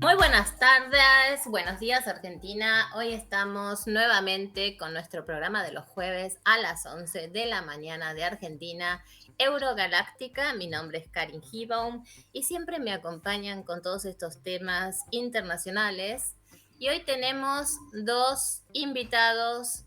Muy buenas tardes, buenos días Argentina. Hoy estamos nuevamente con nuestro programa de los jueves a las 11 de la mañana de Argentina, Eurogaláctica. Mi nombre es Karin Hibaum y siempre me acompañan con todos estos temas internacionales. Y hoy tenemos dos invitados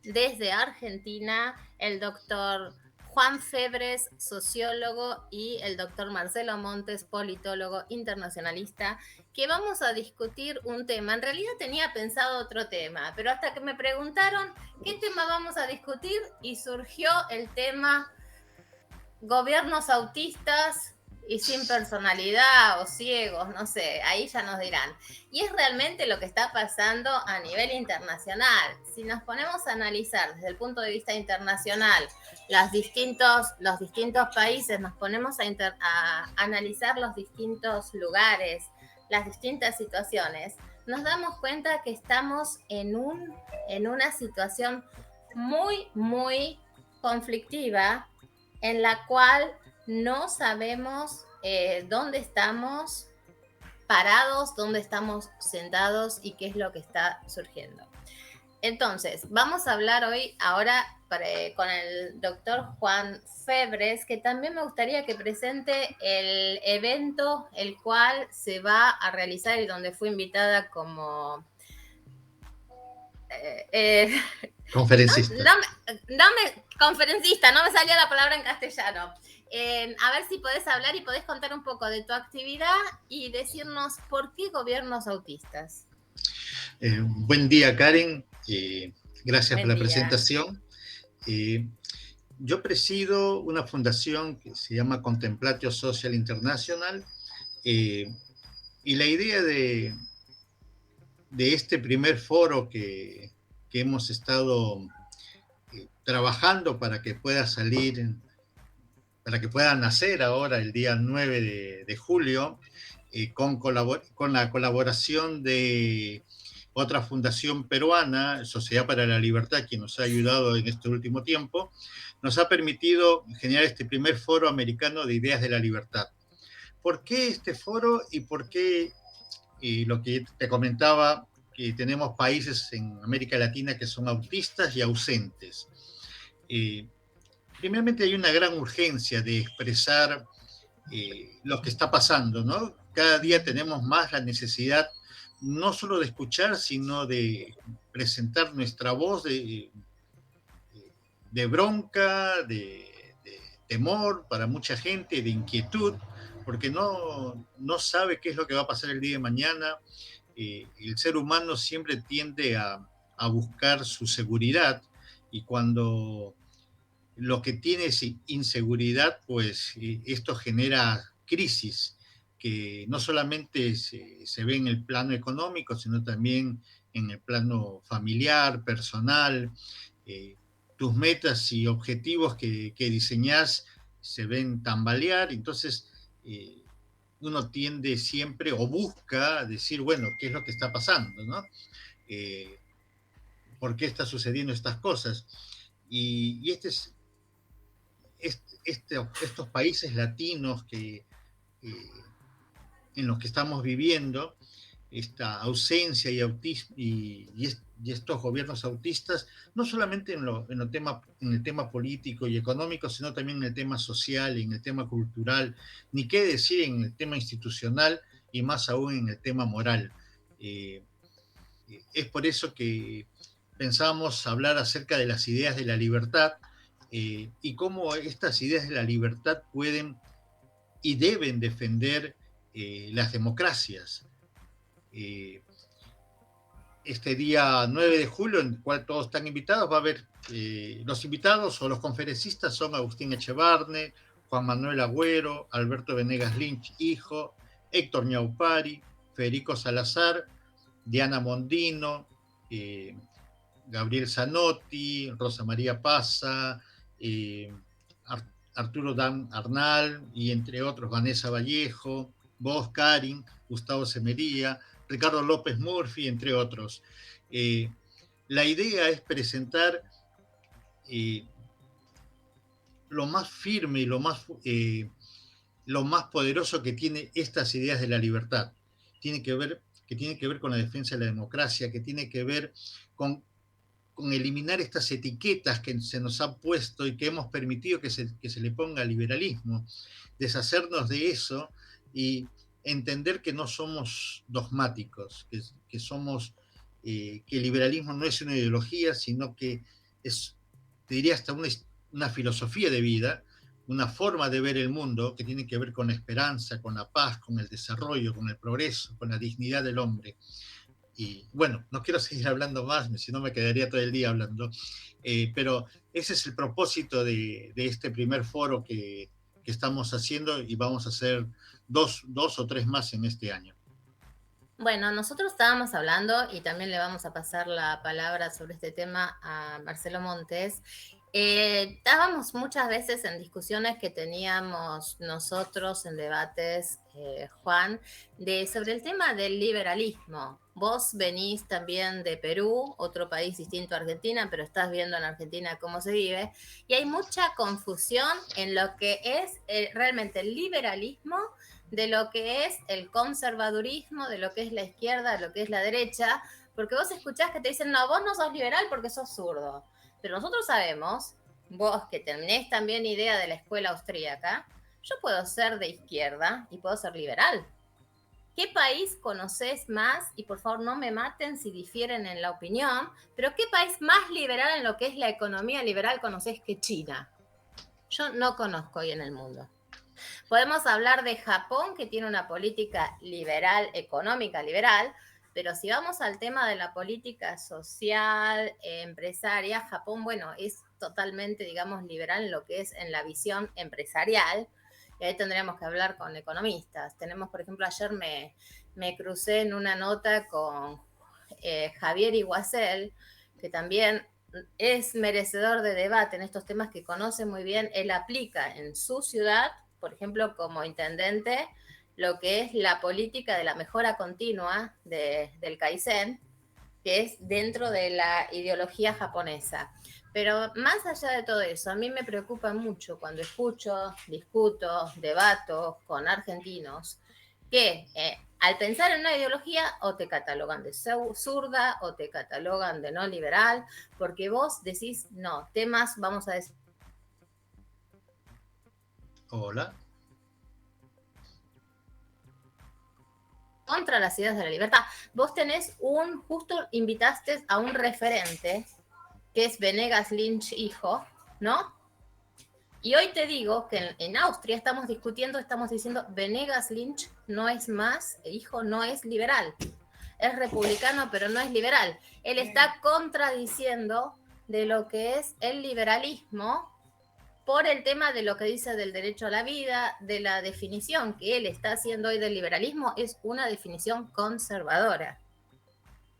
desde Argentina, el doctor Juan Febres, sociólogo, y el doctor Marcelo Montes, politólogo internacionalista, que vamos a discutir un tema. En realidad tenía pensado otro tema, pero hasta que me preguntaron qué tema vamos a discutir y surgió el tema gobiernos autistas y sin personalidad o ciegos, no sé, ahí ya nos dirán. Y es realmente lo que está pasando a nivel internacional. Si nos ponemos a analizar desde el punto de vista internacional los distintos países, nos ponemos a analizar los distintos lugares, las distintas situaciones, nos damos cuenta que estamos en una situación muy conflictiva en la cual no sabemos dónde estamos parados, dónde estamos sentados y qué es lo que está surgiendo. Entonces, vamos a hablar ahora con el doctor Juan Febres, que también me gustaría que presente el evento el cual se va a realizar y donde fui invitada como eh, eh, Conferencista. conferencista, no me salía la palabra en castellano. A ver si podés hablar y podés contar un poco de tu actividad y decirnos por qué gobiernos autistas. Buen día, Karen. Gracias por Buen la día. presentación. Eh, yo presido una fundación que se llama Contemplatio Social International, eh, y la idea de este primer foro que hemos estado trabajando para que pueda salir, para que pueda nacer ahora el día 9 de julio, con la colaboración de otra fundación peruana, Sociedad para la Libertad, quien nos ha ayudado en este último tiempo, nos ha permitido generar este primer foro americano de ideas de la libertad. ¿Por qué este foro y por qué lo que te comentaba, que tenemos países en América Latina que son autistas y ausentes? Eh, Primeramente hay una gran urgencia de expresar lo que está pasando, ¿no? Cada día tenemos más la necesidad no solo de escuchar, sino de presentar nuestra voz de bronca, de temor para mucha gente, de inquietud, porque no sabe qué es lo que va a pasar el día de mañana. El ser humano siempre tiende a buscar su seguridad, y cuando lo que tiene es inseguridad, pues esto genera crisis que no solamente se ve en el plano económico, sino también en el plano familiar, personal. Eh, Tus metas y objetivos que diseñas se ven tambalear. Entonces uno tiende siempre o busca decir, bueno, ¿qué es lo que está pasando, no? Eh, ¿Por qué está sucediendo estas cosas? Y este es estos países latinos en los que estamos viviendo, esta ausencia y estos gobiernos autistas, no solamente en el tema político y económico, sino también en el tema social y en el tema cultural, ni qué decir en el tema institucional y más aún en el tema moral. Eh, es por eso que pensábamos hablar acerca de las ideas de la libertad, y cómo estas ideas de la libertad pueden y deben defender las democracias. Eh, este día 9 de julio, en el cual todos están invitados, va a haber los invitados o los conferencistas son Agustín Echevarne, Juan Manuel Agüero, Alberto Venegas Lynch, hijo, Héctor Ñaupari, Federico Salazar, Diana Mondino, eh, Gabriel Zanotti, Rosa María Paza, eh, Arturo Dan Arnal, y entre otros Vanessa Vallejo, vos, Karin, Gustavo Semería, Ricardo López Murphy, entre otros. Eh, la idea es presentar eh, lo más firme y lo más poderoso que tiene estas ideas de la libertad. que tiene que ver con la defensa de la democracia, que tiene que ver con eliminar estas etiquetas que se nos han puesto y que hemos permitido que se le ponga al liberalismo, deshacernos de eso y entender que no somos dogmáticos, que somos, que el liberalismo no es una ideología, sino que es, te diría, hasta una filosofía de vida, una forma de ver el mundo que tiene que ver con la esperanza, con la paz, con el desarrollo, con el progreso, con la dignidad del hombre. Y bueno, no quiero seguir hablando más, si no me quedaría todo el día hablando, pero ese es el propósito de este primer foro que estamos haciendo y vamos a hacer dos o tres más en este año. Bueno, nosotros estábamos hablando y también le vamos a pasar la palabra sobre este tema a Marcelo Montes. Estábamos muchas veces en discusiones que teníamos nosotros en debates, Juan, sobre el tema del liberalismo. Vos venís también de Perú, otro país distinto a Argentina, pero estás viendo en Argentina cómo se vive, y hay mucha confusión en lo que es realmente el liberalismo de lo que es el conservadurismo, de lo que es la izquierda, de lo que es la derecha, porque vos escuchás que te dicen, no, vos no sos liberal porque sos zurdo. Pero nosotros sabemos, vos que tenés también idea de la escuela austríaca, yo puedo ser de izquierda y puedo ser liberal. ¿Qué país conoces más? Y por favor no me maten si difieren en la opinión, pero ¿qué país más liberal en lo que es la economía liberal conoces que China? Yo no conozco hoy en el mundo. Podemos hablar de Japón, que tiene una política liberal, económica liberal, pero si vamos al tema de la política social, empresaria, Japón, bueno, es totalmente, digamos, liberal en lo que es en la visión empresarial. Y ahí tendríamos que hablar con economistas. Tenemos, por ejemplo, ayer me crucé en una nota con Javier Iguacel, que también es merecedor de debate en estos temas, que conoce muy bien. Él aplica en su ciudad, por ejemplo, como intendente, lo que es la política de la mejora continua del Kaizen, que es dentro de la ideología japonesa. Pero más allá de todo eso, a mí me preocupa mucho cuando escucho, discuto, debato con argentinos que al pensar en una ideología o te catalogan de zurda o te catalogan de no liberal, porque vos decís, no, temas, vamos a decir... Hola. Contra las ideas de la libertad. Vos tenés justo invitaste a un referente, que es Venegas Lynch hijo, ¿no? Y hoy te digo que en Austria estamos discutiendo, estamos diciendo, Venegas Lynch no es más, hijo no es liberal. Es republicano, pero no es liberal. Él está contradiciendo de lo que es el liberalismo por el tema de lo que dice del derecho a la vida, de la definición que él está haciendo hoy del liberalismo, es una definición conservadora.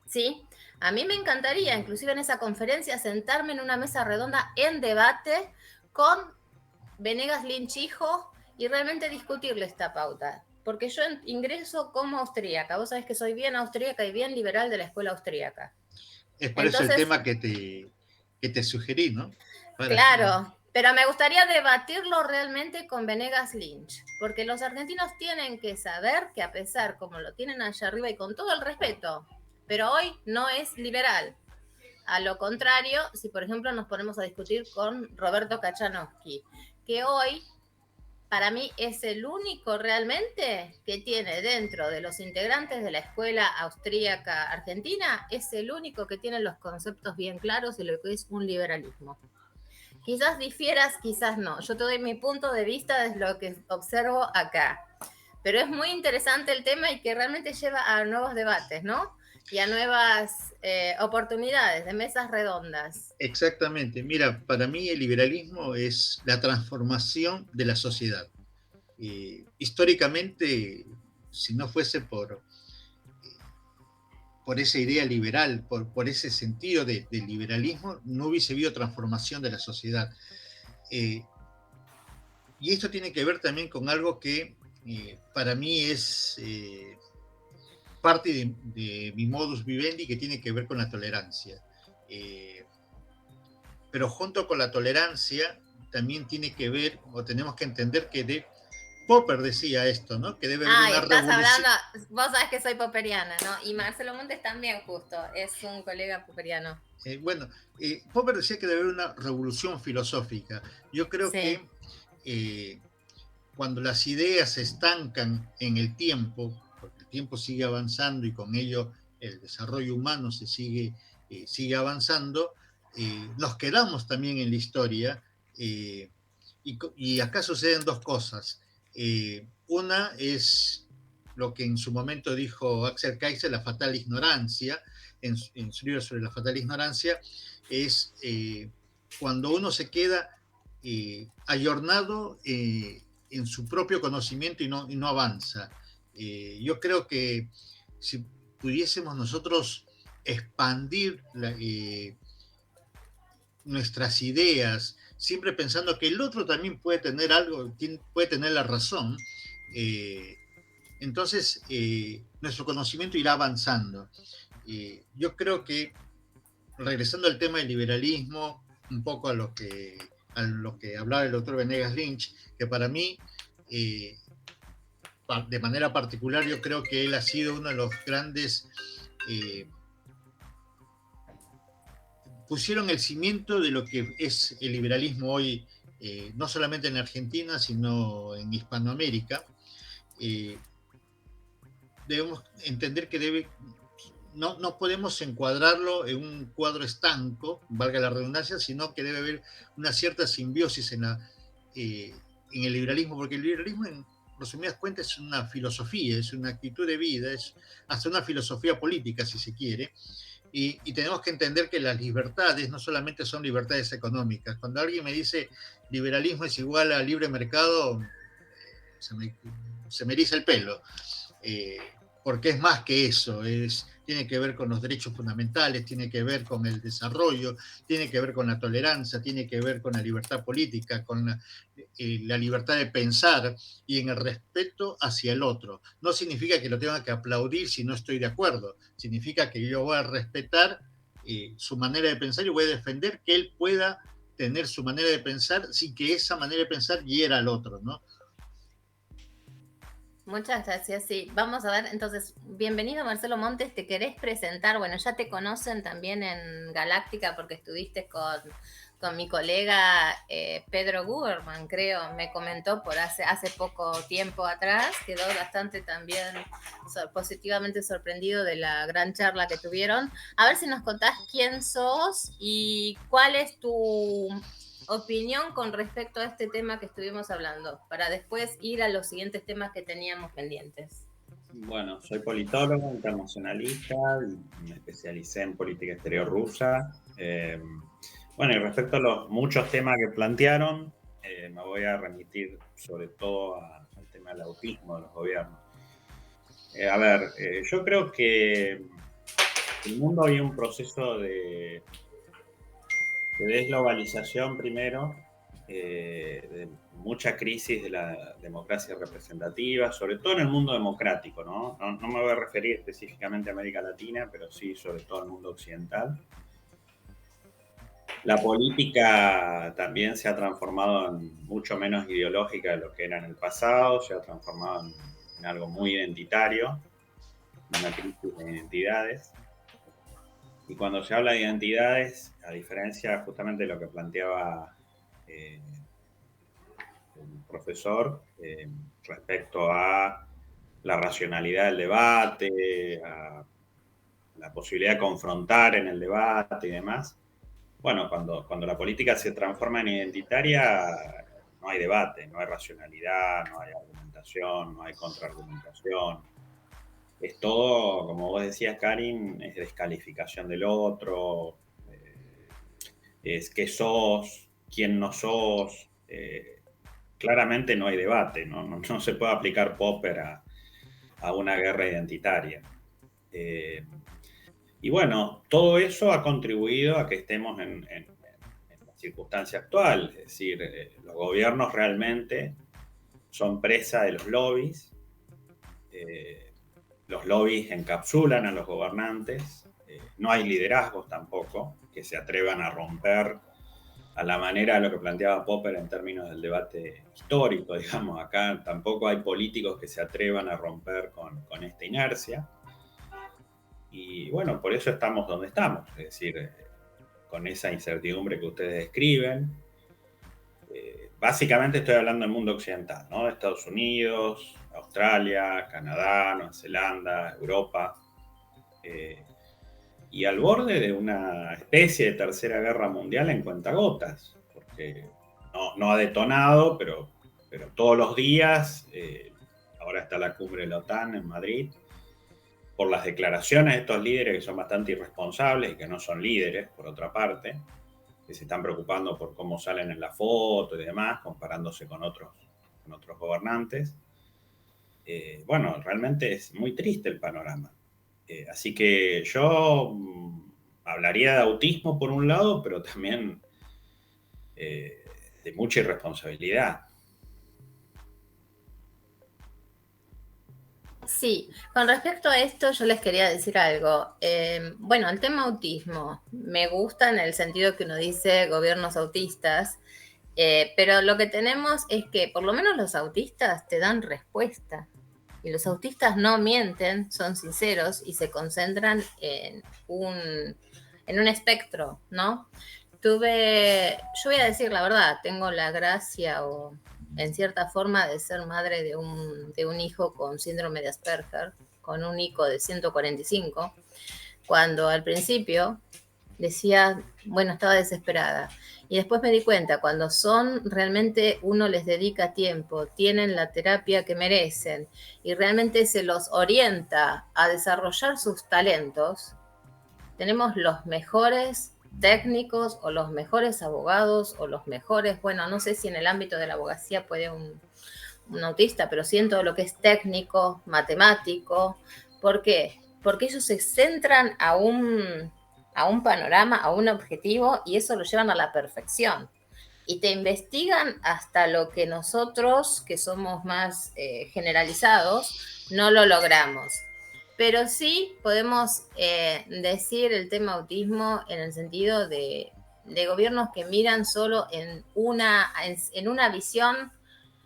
¿Sí? A mí me encantaría, inclusive en esa conferencia, sentarme en una mesa redonda en debate con Venegas Lynch hijo y realmente discutirle esta pauta. Porque yo ingreso como austríaca. Vos sabés que soy bien austríaca y bien liberal de la escuela austríaca. Es por eso el Entonces, tema que te sugerí, ¿no? claro, pero me gustaría debatirlo realmente con Venegas Lynch, porque los argentinos tienen que saber que a pesar como lo tienen allá arriba y con todo el respeto, pero hoy no es liberal. A lo contrario, si por ejemplo nos ponemos a discutir con Roberto Kachanowski, que hoy para mí es el único realmente que tiene dentro de los integrantes de la escuela austríaca argentina, es el único que tiene los conceptos bien claros de lo que es un liberalismo. Quizás difieras, quizás no. Yo te doy mi punto de vista desde lo que observo acá. Pero es muy interesante el tema y que realmente lleva a nuevos debates, ¿no? Y a nuevas oportunidades de mesas redondas. Exactamente. Mira, para mí el liberalismo es la transformación de la sociedad. Históricamente, si no fuese por esa idea liberal, por ese sentido de liberalismo, no hubiese habido transformación de la sociedad. Y esto tiene que ver también con algo que para mí es parte de mi modus vivendi, que tiene que ver con la tolerancia. Pero junto con la tolerancia también tiene que ver, o tenemos que entender que Popper decía esto, ¿no? Que debe haber Ah, una estás revolución. hablando, vos sabés que soy popperiana, ¿no? Y Marcelo Montes también, justo, es un colega popperiano. Bueno, Popper decía que debe haber una revolución filosófica. Yo creo Sí. que cuando las ideas se estancan en el tiempo, porque el tiempo sigue avanzando y con ello el desarrollo humano sigue avanzando, nos quedamos también en la historia y acá suceden dos cosas. Una es lo que en su momento dijo Axel Kaiser, la fatal ignorancia, en su libro sobre la fatal ignorancia, es cuando uno se queda ayornado en su propio conocimiento y no avanza. Yo creo que si pudiésemos nosotros expandir nuestras ideas, siempre pensando que el otro también puede tener algo, puede tener la razón, eh, entonces nuestro conocimiento irá avanzando. Yo creo que, regresando al tema del liberalismo, un poco a lo que hablaba el doctor Venegas Lynch, que para mí, de manera particular, yo creo que él ha sido uno de los grandes, pusieron el cimiento de lo que es el liberalismo hoy, no solamente en Argentina, sino en Hispanoamérica. Eh, Debemos entender que no podemos encuadrarlo en un cuadro estanco, valga la redundancia, sino que debe haber una cierta simbiosis en el liberalismo, porque el liberalismo, en resumidas cuentas, es una filosofía, es una actitud de vida, es hasta una filosofía política, si se quiere, y tenemos que entender que las libertades no solamente son libertades económicas. Cuando alguien me dice liberalismo es igual a libre mercado, se me eriza el pelo. Eh, Porque es más que eso, tiene que ver con los derechos fundamentales, tiene que ver con el desarrollo, tiene que ver con la tolerancia, tiene que ver con la libertad política, con la libertad de pensar y en el respeto hacia el otro. No significa que lo tenga que aplaudir si no estoy de acuerdo, significa que yo voy a respetar su manera de pensar y voy a defender que él pueda tener su manera de pensar sin que esa manera de pensar hiera al otro, ¿no? Muchas gracias, sí. Vamos a ver, entonces, bienvenido Marcelo Montes, ¿te querés presentar? Bueno, ya te conocen también en Galáctica porque estuviste con mi colega Pedro Guberman, creo, me comentó por hace poco tiempo atrás, quedó bastante también positivamente sorprendido de la gran charla que tuvieron. A ver si nos contás quién sos y cuál es tu opinión con respecto a este tema que estuvimos hablando, para después ir a los siguientes temas que teníamos pendientes. Bueno, soy politólogo, internacionalista, me especialicé en política exterior rusa. Bueno, y respecto a los muchos temas que plantearon, me voy a remitir sobre todo al tema del autismo de los gobiernos. Yo creo que en el mundo hay un proceso de desglobalización primero, de mucha crisis de la democracia representativa, sobre todo en el mundo democrático, ¿no? No me voy a referir específicamente a América Latina, pero sí sobre todo el mundo occidental. La política también se ha transformado en mucho menos ideológica de lo que era en el pasado, se ha transformado en algo muy identitario, una crisis de identidades. Y cuando se habla de identidades, a diferencia justamente de lo que planteaba el profesor respecto a la racionalidad del debate, a la posibilidad de confrontar en el debate y demás. Bueno, cuando la política se transforma en identitaria, no hay debate, no hay racionalidad, no hay argumentación, no hay contraargumentación. Es todo, como vos decías, Karin, es descalificación del otro, es qué sos, quién no sos. Claramente no hay debate, no se puede aplicar Popper a una guerra identitaria. Y bueno, todo eso ha contribuido a que estemos en la circunstancia actual, es decir, los gobiernos realmente son presa de los lobbies, los lobbies encapsulan a los gobernantes, no hay liderazgos tampoco que se atrevan a romper a la manera de lo que planteaba Popper en términos del debate histórico, digamos. Acá tampoco hay políticos que se atrevan a romper con esta inercia. Y bueno, por eso estamos donde estamos, es decir, con esa incertidumbre que ustedes describen. Básicamente estoy hablando del mundo occidental, ¿no? Estados Unidos, Australia, Canadá, Nueva Zelanda, Europa. Y al borde de una especie de tercera guerra mundial en cuentagotas, porque no ha detonado, pero todos los días, ahora está la cumbre de la OTAN en Madrid, por las declaraciones de estos líderes que son bastante irresponsables y que no son líderes, por otra parte, que se están preocupando por cómo salen en la foto y demás, comparándose con otros gobernantes. Bueno, realmente es muy triste el panorama. Así que yo hablaría de autismo por un lado, pero también de mucha irresponsabilidad. Sí, con respecto a esto yo les quería decir algo. Bueno, el tema autismo me gusta en el sentido que uno dice gobiernos autistas, pero lo que tenemos es que por lo menos los autistas te dan respuesta. Y los autistas no mienten, son sinceros y se concentran en un espectro, ¿no? Yo voy a decir la verdad, tengo la gracia o en cierta forma de ser madre de un hijo con síndrome de Asperger, con un ICO de 145, cuando al principio decía, bueno, estaba desesperada. Y después me di cuenta, cuando realmente uno les dedica tiempo, tienen la terapia que merecen y realmente se los orienta a desarrollar sus talentos, tenemos los mejores técnicos o los mejores abogados o los mejores, bueno, no sé si en el ámbito de la abogacía puede un autista, pero sí en todo lo que es técnico, matemático. ¿Por qué? Porque ellos se centran a un panorama, a un objetivo, y eso lo llevan a la perfección. Y te investigan hasta lo que nosotros, que somos más generalizados, no lo logramos. Pero sí podemos decir el tema autismo en el sentido de gobiernos que miran solo en una visión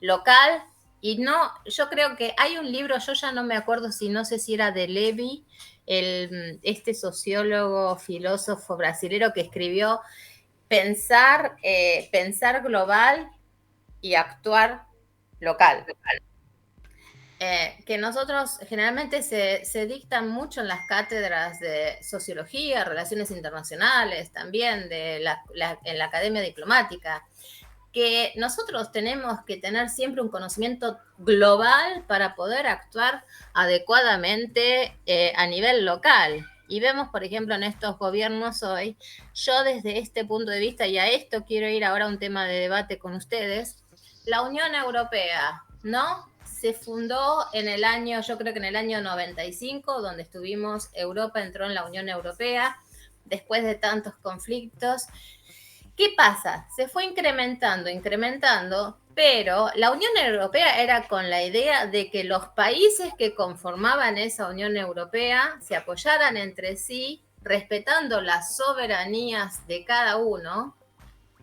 local. Y no, yo creo que hay un libro, yo ya no me acuerdo no sé si era de Levi, este sociólogo, filósofo brasilero que escribió pensar global y actuar local. Que nosotros generalmente se dictan mucho en las cátedras de sociología, relaciones internacionales, también en la academia diplomática, que nosotros tenemos que tener siempre un conocimiento global para poder actuar adecuadamente a nivel local. Y vemos, por ejemplo, en estos gobiernos hoy, yo desde este punto de vista, y a esto quiero ir ahora a un tema de debate con ustedes, la Unión Europea, ¿no? Se fundó yo creo que en el año 95, donde Europa entró en la Unión Europea, después de tantos conflictos. ¿Qué pasa? Se fue incrementando, pero la Unión Europea era con la idea de que los países que conformaban esa Unión Europea se apoyaran entre sí, respetando las soberanías de cada uno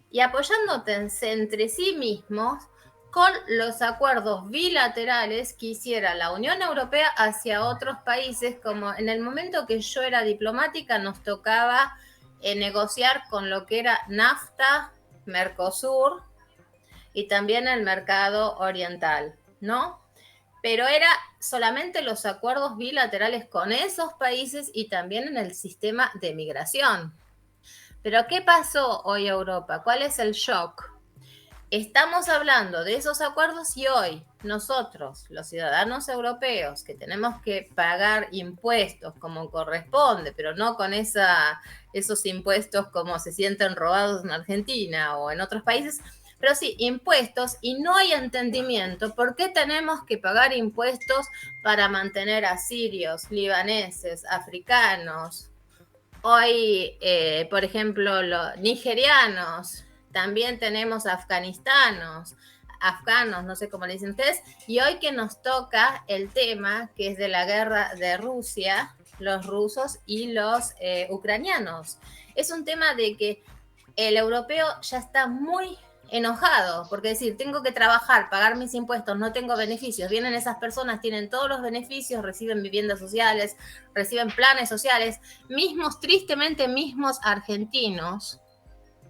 y apoyándose entre sí mismos con los acuerdos bilaterales que hiciera la Unión Europea hacia otros países, como en el momento que yo era diplomática nos tocaba negociar con lo que era NAFTA, Mercosur y también el mercado oriental, ¿no? Pero era solamente los acuerdos bilaterales con esos países y también en el sistema de migración. Pero ¿qué pasó hoy Europa? ¿Cuál es el shock? Estamos hablando de esos acuerdos y hoy nosotros, los ciudadanos europeos, que tenemos que pagar impuestos como corresponde, pero no con esos impuestos como se sienten robados en Argentina o en otros países, pero sí, impuestos, y no hay entendimiento por qué tenemos que pagar impuestos para mantener a sirios, libaneses, africanos, hoy, por ejemplo, los nigerianos. También tenemos afganos, no sé cómo le dicen ustedes, y hoy que nos toca el tema que es de la guerra de Rusia, los rusos y los ucranianos. Es un tema de que el europeo ya está muy enojado, porque decir, tengo que trabajar, pagar mis impuestos, no tengo beneficios. Vienen esas personas, tienen todos los beneficios, reciben viviendas sociales, reciben planes sociales, tristemente mismos argentinos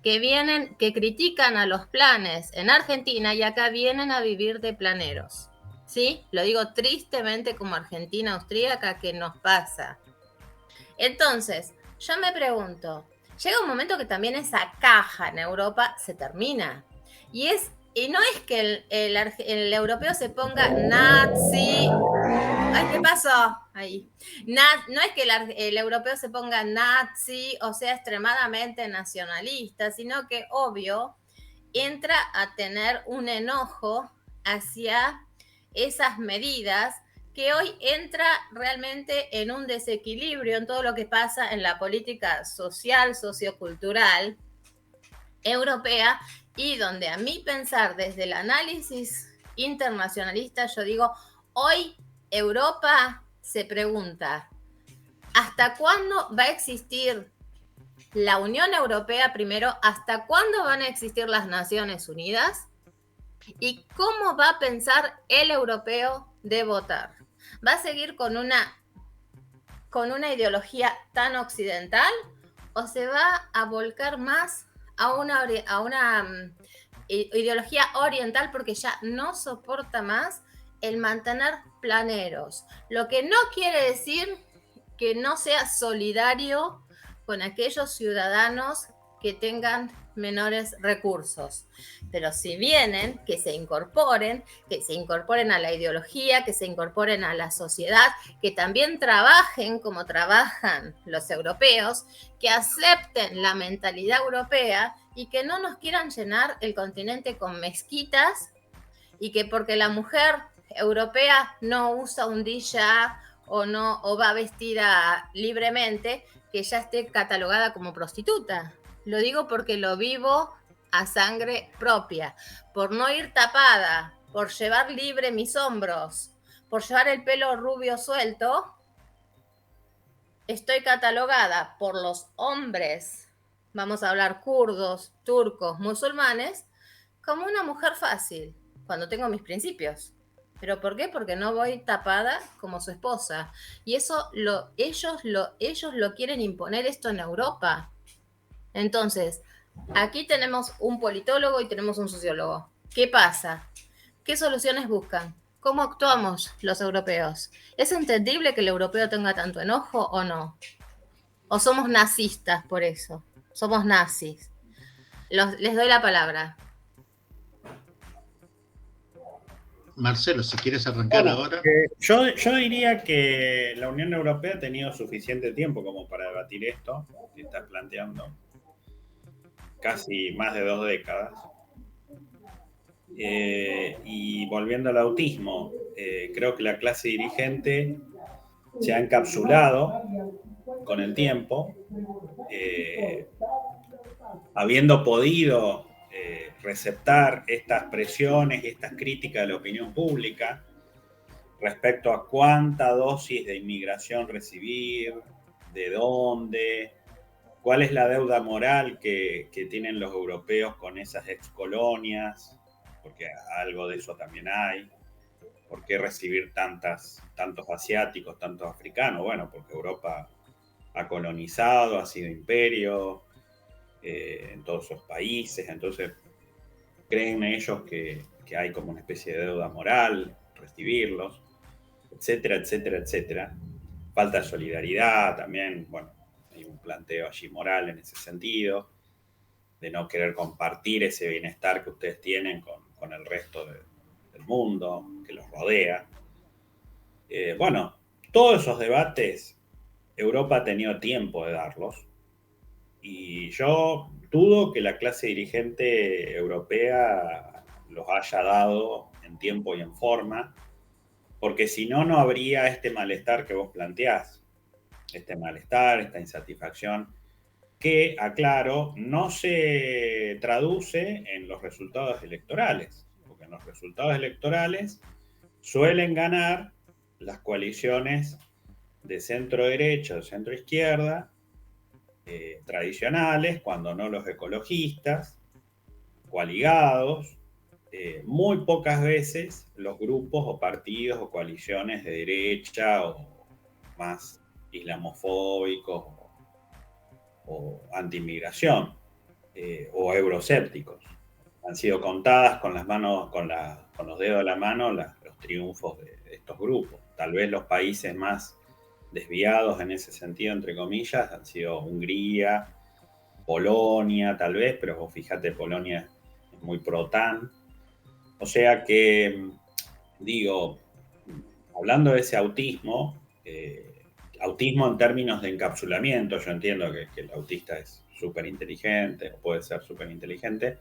que vienen, que critican a los planes en Argentina y acá vienen a vivir de planeros. ¿Sí? Lo digo tristemente como argentina austríaca, que nos pasa. Entonces, yo me pregunto, llega un momento que también esa caja en Europa se termina. Y no es que el europeo se ponga nazi. Ay, ¿qué pasó? Ahí. No es que el europeo se ponga nazi o sea extremadamente nacionalista, sino que, obvio, entra a tener un enojo hacia esas medidas que hoy entra realmente en un desequilibrio en todo lo que pasa en la política social, sociocultural europea, y donde a mí pensar desde el análisis internacionalista, yo digo, hoy Europa se pregunta, ¿hasta cuándo va a existir la Unión Europea primero? ¿Hasta cuándo van a existir las Naciones Unidas? ¿Y cómo va a pensar el europeo de votar? ¿Va a seguir con una ideología tan occidental o se va a volcar más a una ideología oriental porque ya no soporta más el mantener planeros? Lo que no quiere decir que no sea solidario con aquellos ciudadanos que tengan menores recursos. Pero si vienen, que se incorporen a la ideología, que se incorporen a la sociedad, que también trabajen como trabajan los europeos, que acepten la mentalidad europea y que no nos quieran llenar el continente con mezquitas y que porque la mujer europea no usa un dilla o va vestida libremente, que ya esté catalogada como prostituta. Lo digo porque lo vivo a sangre propia. Por no ir tapada, por llevar libre mis hombros, por llevar el pelo rubio suelto, estoy catalogada por los hombres, vamos a hablar kurdos, turcos, musulmanes, como una mujer fácil, cuando tengo mis principios. ¿Pero por qué? Porque no voy tapada como su esposa. Y eso ellos lo quieren imponer esto en Europa. Entonces, aquí tenemos un politólogo y tenemos un sociólogo. ¿Qué pasa? ¿Qué soluciones buscan? ¿Cómo actuamos los europeos? ¿Es entendible que el europeo tenga tanto enojo o no? ¿O somos nazistas por eso? Somos nazis. Les doy la palabra. Marcelo, si quieres arrancar ahora. Yo diría que la Unión Europea ha tenido suficiente tiempo como para debatir esto que estás planteando. Casi más de 2 décadas. Y volviendo al autismo, creo que la clase dirigente se ha encapsulado con el tiempo, habiendo podido receptar estas presiones y estas críticas de la opinión pública respecto a cuánta dosis de inmigración recibir, de dónde, cuál es la deuda moral que tienen los europeos con esas excolonias, porque algo de eso también hay. ¿Por qué recibir tantos asiáticos, tantos africanos? Bueno, porque Europa ha colonizado, ha sido imperio en todos esos países, entonces creen ellos que hay como una especie de deuda moral recibirlos, etcétera, etcétera, etcétera. Falta de solidaridad también, bueno, hay un planteo allí moral en ese sentido, de no querer compartir ese bienestar que ustedes tienen con el resto del mundo que los rodea. Bueno, todos esos debates Europa ha tenido tiempo de darlos y yo dudo que la clase dirigente europea los haya dado en tiempo y en forma, porque si no, no habría este malestar que vos planteás, este malestar, esta insatisfacción, que, aclaro, no se traduce en los resultados electorales, porque en los resultados electorales suelen ganar las coaliciones de centro derecha o centro izquierda, tradicionales, cuando no los ecologistas, coaligados, muy pocas veces los grupos o partidos o coaliciones de derecha o más islamofóbicos o anti-inmigración o euroscépticos. Han sido contadas con las manos, con los dedos de la mano los triunfos de estos grupos. Tal vez los países más desviados en ese sentido, entre comillas, han sido Hungría, Polonia, tal vez, pero vos fíjate, Polonia es muy pro-OTAN. O sea que, digo, hablando de ese autismo, autismo en términos de encapsulamiento, yo entiendo que el autista es súper inteligente, o puede ser súper inteligente.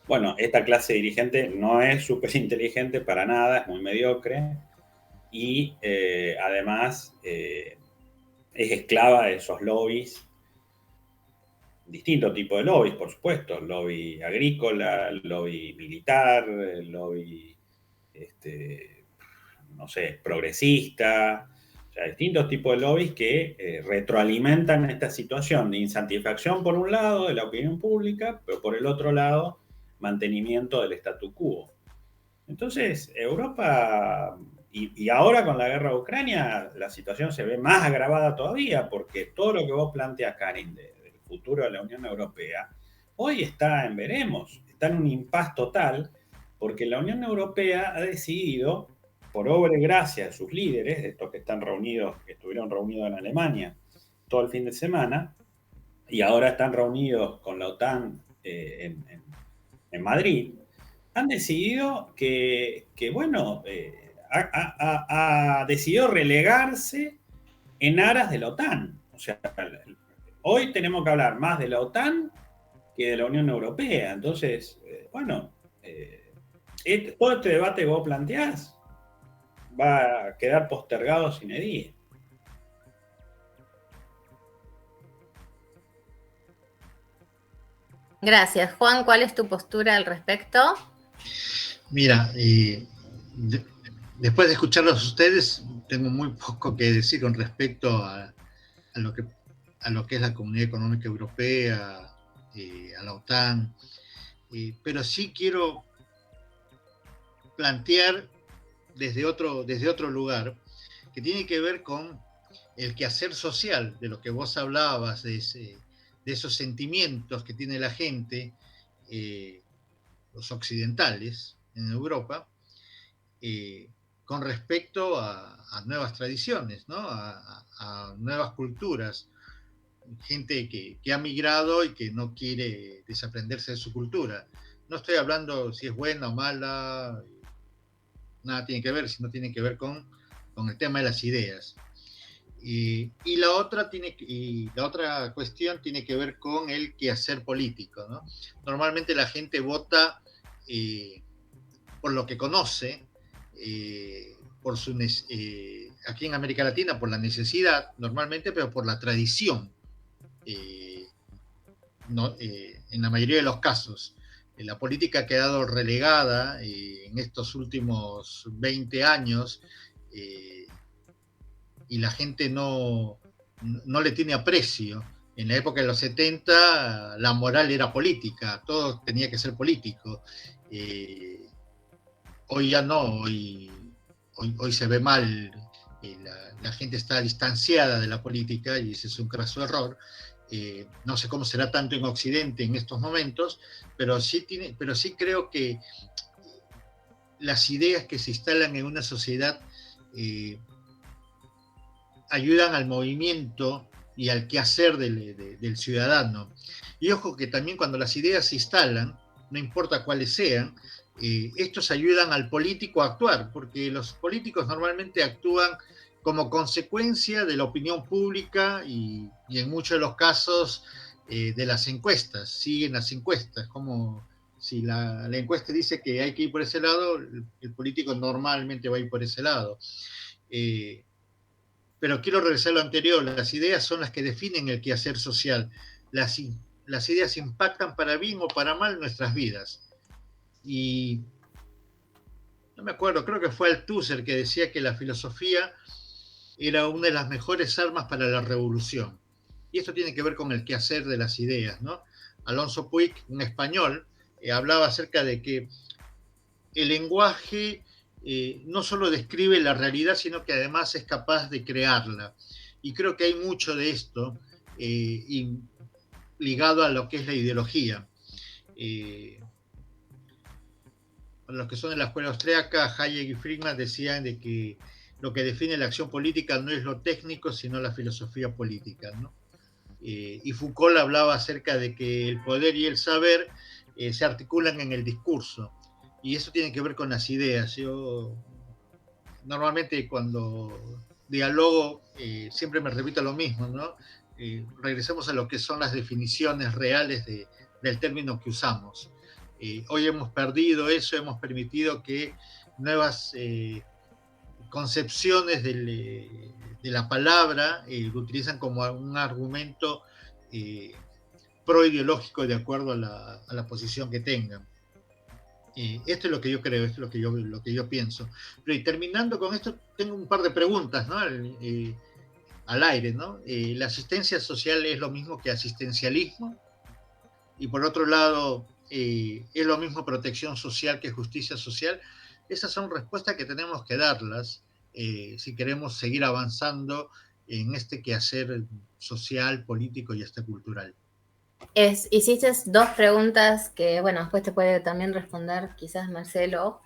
Bueno, esta clase de dirigente no es súper inteligente para nada, es muy mediocre, y además es esclava de esos lobbies, distintos tipos de lobbies, por supuesto, el lobby agrícola, el lobby militar, el lobby, no sé, progresista, o sea, distintos tipos de lobbies que retroalimentan esta situación de insatisfacción por un lado de la opinión pública, pero por el otro lado, mantenimiento del statu quo. Entonces, Europa, y ahora con la guerra de Ucrania, la situación se ve más agravada todavía, porque todo lo que vos planteas, Karin, del futuro de la Unión Europea, hoy está en veremos, está en un impasse total, porque la Unión Europea ha decidido, por obra y gracia de sus líderes, de estos que están reunidos, que estuvieron reunidos en Alemania todo el fin de semana, y ahora están reunidos con la OTAN en Madrid, han decidido que bueno, ha decidido relegarse en aras de la OTAN. O sea, hoy tenemos que hablar más de la OTAN que de la Unión Europea. Entonces, bueno, todo este debate que vos planteás va a quedar postergado sin edie. Gracias. Juan, ¿cuál es tu postura al respecto? Mira, después de escucharlos a ustedes, tengo muy poco que decir con respecto a lo que es la Comunidad Económica Europea, a la OTAN, pero sí quiero plantear desde otro lugar, que tiene que ver con el quehacer social, de lo que vos hablabas, de esos sentimientos que tiene la gente, los occidentales en Europa, con respecto a nuevas tradiciones, ¿no? a nuevas culturas, gente que ha migrado y que no quiere desaprenderse de su cultura. No estoy hablando si es buena o mala, nada tiene que ver, sino tiene que ver con el tema de las ideas. Y la otra cuestión tiene que ver con el quehacer político, ¿no? Normalmente la gente vota por lo que conoce, aquí en América Latina por la necesidad normalmente, pero por la tradición, en la mayoría de los casos. La política ha quedado relegada en estos últimos 20 años, y la gente no le tiene aprecio. En la época de los 70 la moral era política, todo tenía que ser político. Hoy ya no, hoy se ve mal, la gente está distanciada de la política y ese es un craso error. No sé cómo será tanto en Occidente en estos momentos, pero sí creo que las ideas que se instalan en una sociedad ayudan al movimiento y al quehacer del ciudadano. Y ojo que también cuando las ideas se instalan, no importa cuáles sean, estos ayudan al político a actuar, porque los políticos normalmente actúan como consecuencia de la opinión pública y en muchos de los casos de las encuestas, siguen las encuestas, como si la encuesta dice que hay que ir por ese lado, el político normalmente va a ir por ese lado. Pero quiero regresar a lo anterior, las ideas son las que definen el quehacer social, las ideas impactan para bien o para mal nuestras vidas. Y no me acuerdo, creo que fue Althusser que decía que la filosofía era una de las mejores armas para la revolución. y esto tiene que ver con el quehacer de las ideas, ¿no? Alonso Puig, un español, hablaba acerca de que el lenguaje no solo describe la realidad, sino que además es capaz de crearla. Y creo que hay mucho de esto ligado a lo que es la ideología. Los que son de la escuela austríaca, Hayek y Friedman decían de que lo que define la acción política no es lo técnico, sino la filosofía política, ¿no? Y Foucault hablaba acerca de que el poder y el saber se articulan en el discurso, y eso tiene que ver con las ideas. Yo normalmente cuando dialogo siempre me repito lo mismo, ¿no? Regresemos a lo que son las definiciones reales del término que usamos. Hoy hemos perdido eso, hemos permitido que nuevas concepciones de la palabra lo utilizan como un argumento proideológico de acuerdo a la posición que tengan. Esto es lo que yo creo, esto es lo que yo pienso. Pero y terminando con esto, tengo un par de preguntas, ¿no? Al aire, ¿no? ¿La asistencia social es lo mismo que asistencialismo? Y por otro lado, ¿es lo mismo protección social que justicia social? Esas son respuestas que tenemos que darlas si queremos seguir avanzando en este quehacer social, político y hasta cultural. Hiciste dos preguntas que, bueno, después te puede también responder quizás Marcelo,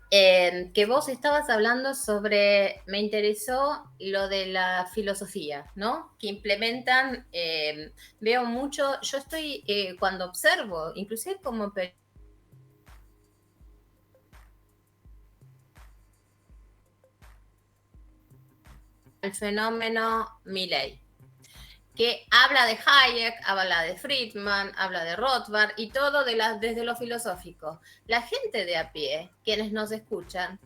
que vos estabas hablando sobre, me interesó lo de la filosofía, ¿no? Que implementan, veo mucho, yo estoy, cuando observo, inclusive como el fenómeno Milei, que habla de Hayek, habla de Friedman, habla de Rothbard y todo desde lo filosófico. La gente de a pie, quienes nos escuchan,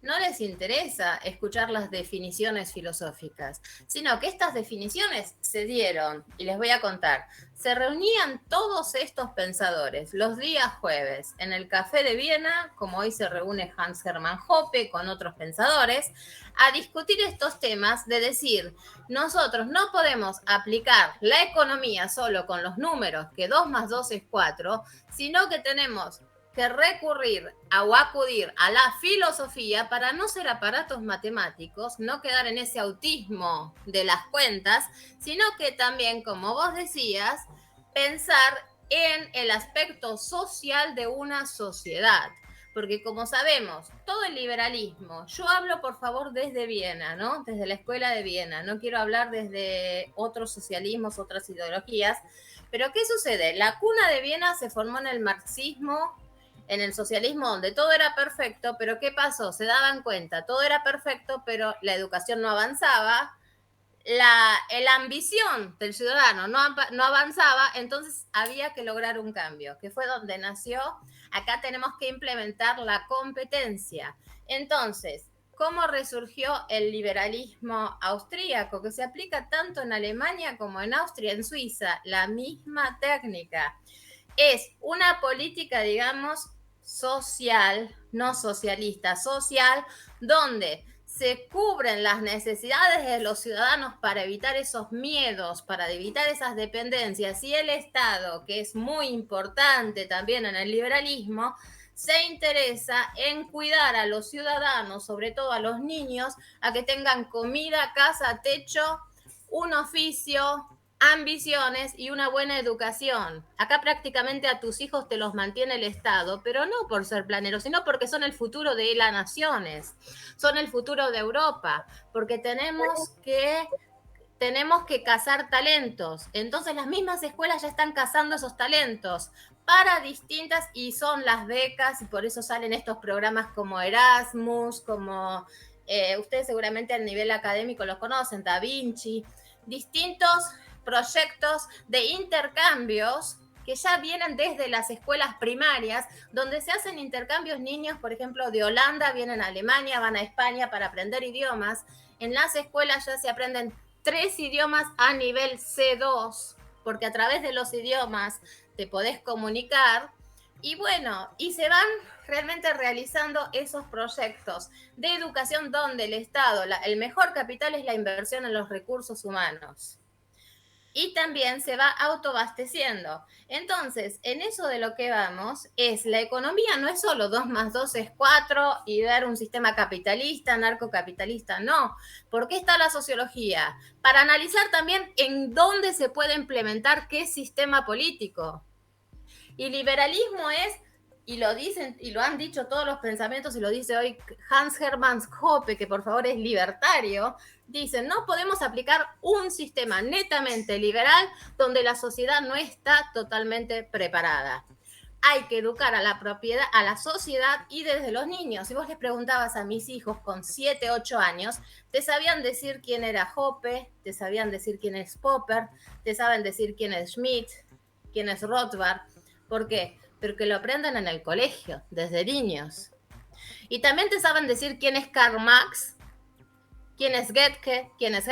no les interesa escuchar las definiciones filosóficas, sino que estas definiciones se dieron, y les voy a contar, se reunían todos estos pensadores los días jueves en el Café de Viena, como hoy se reúne Hans Hermann Hoppe con otros pensadores, a discutir estos temas de decir, nosotros no podemos aplicar la economía solo con los números, que 2 más 2 es 4, sino que tenemos que recurrir o acudir a la filosofía para no ser aparatos matemáticos, no quedar en ese autismo de las cuentas, sino que también, como vos decías, pensar en el aspecto social de una sociedad. Porque como sabemos, todo el liberalismo, yo hablo por favor desde Viena, ¿no? Desde la escuela de Viena, no quiero hablar desde otros socialismos, otras ideologías, pero ¿qué sucede? La cuna de Viena se formó en el marxismo, en el socialismo, donde todo era perfecto, pero ¿qué pasó? Se daban cuenta, todo era perfecto, pero la educación no avanzaba, la ambición del ciudadano no avanzaba, entonces había que lograr un cambio, que fue donde nació, acá tenemos que implementar la competencia. Entonces, ¿cómo resurgió el liberalismo austríaco, que se aplica tanto en Alemania como en Austria, en Suiza? La misma técnica. Es una política, digamos, social, no socialista, social, donde se cubren las necesidades de los ciudadanos para evitar esos miedos, para evitar esas dependencias, y el Estado, que es muy importante también en el liberalismo, se interesa en cuidar a los ciudadanos, sobre todo a los niños, a que tengan comida, casa, techo, un oficio, ambiciones y una buena educación. Acá prácticamente a tus hijos te los mantiene el Estado, pero no por ser planeros, sino porque son el futuro de las naciones, son el futuro de Europa, porque tenemos que cazar talentos. Entonces las mismas escuelas ya están cazando esos talentos para distintas, y son las becas, y por eso salen estos programas como Erasmus, como ustedes seguramente a nivel académico los conocen, Da Vinci, distintos proyectos de intercambios que ya vienen desde las escuelas primarias, donde se hacen intercambios niños, por ejemplo, de Holanda, vienen a Alemania, van a España para aprender idiomas. En las escuelas ya se aprenden 3 idiomas a nivel C2, porque a través de los idiomas te podés comunicar. Y bueno, y se van realmente realizando esos proyectos de educación donde el Estado, el mejor capital es la inversión en los recursos humanos. y también se va autoabasteciendo. Entonces, en eso de lo que vamos es, la economía no es solo 2 más 2 es 4 y dar un sistema capitalista, anarcocapitalista, no. ¿Por qué está la sociología? Para analizar también en dónde se puede implementar qué sistema político. Y liberalismo es, y lo dicen, y lo han dicho todos los pensamientos, y lo dice hoy Hans Hermann Hoppe, que por favor es libertario, dicen, no podemos aplicar un sistema netamente liberal donde la sociedad no está totalmente preparada. Hay que educar a la propiedad, a la sociedad y desde los niños. Si vos les preguntabas a mis hijos con 7, 8 años, te sabían decir quién era Hoppe, te sabían decir quién es Popper, te saben decir quién es Schmidt, quién es Rothbard. ¿Por qué? Porque lo aprenden en el colegio, desde niños. Y también te saben decir quién es Karl Marx, quién es Goethe, quién es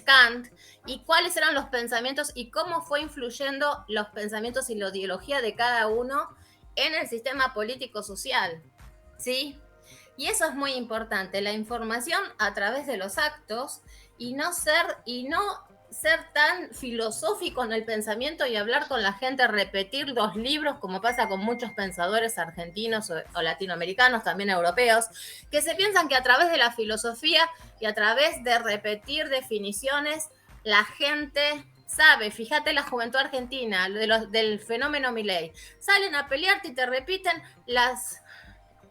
Kant, y cuáles eran los pensamientos y cómo fue influyendo los pensamientos y la ideología de cada uno en el sistema político-social. ¿Sí? Y eso es muy importante, la información a través de los actos y no ser tan filosófico en el pensamiento y hablar con la gente, repetir los libros, como pasa con muchos pensadores argentinos o latinoamericanos, también europeos, que se piensan que a través de la filosofía y a través de repetir definiciones, la gente sabe. Fíjate la juventud argentina, del fenómeno Milei. Salen a pelearte y te repiten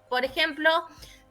por ejemplo,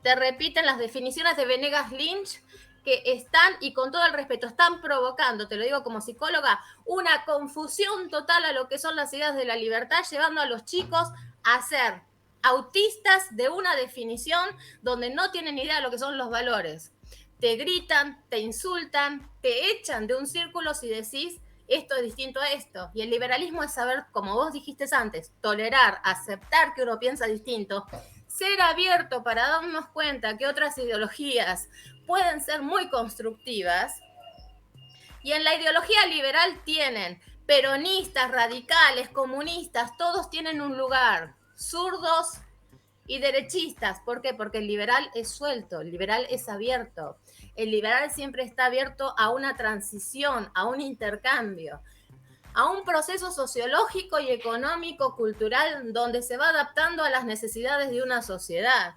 te repiten las definiciones de Venegas Lynch, que están, y con todo el respeto, están provocando, te lo digo como psicóloga, una confusión total a lo que son las ideas de la libertad, llevando a los chicos a ser autistas de una definición donde no tienen idea de lo que son los valores. Te gritan, te insultan, te echan de un círculo si decís esto es distinto a esto. Y el liberalismo es saber, como vos dijiste antes, tolerar, aceptar que uno piensa distinto, ser abierto para darnos cuenta que otras ideologías pueden ser muy constructivas. Y en la ideología liberal tienen peronistas, radicales, comunistas, todos tienen un lugar, zurdos y derechistas. ¿Por qué? Porque el liberal es suelto, el liberal es abierto. El liberal siempre está abierto a una transición, a un intercambio, a un proceso sociológico y económico, cultural, donde se va adaptando a las necesidades de una sociedad.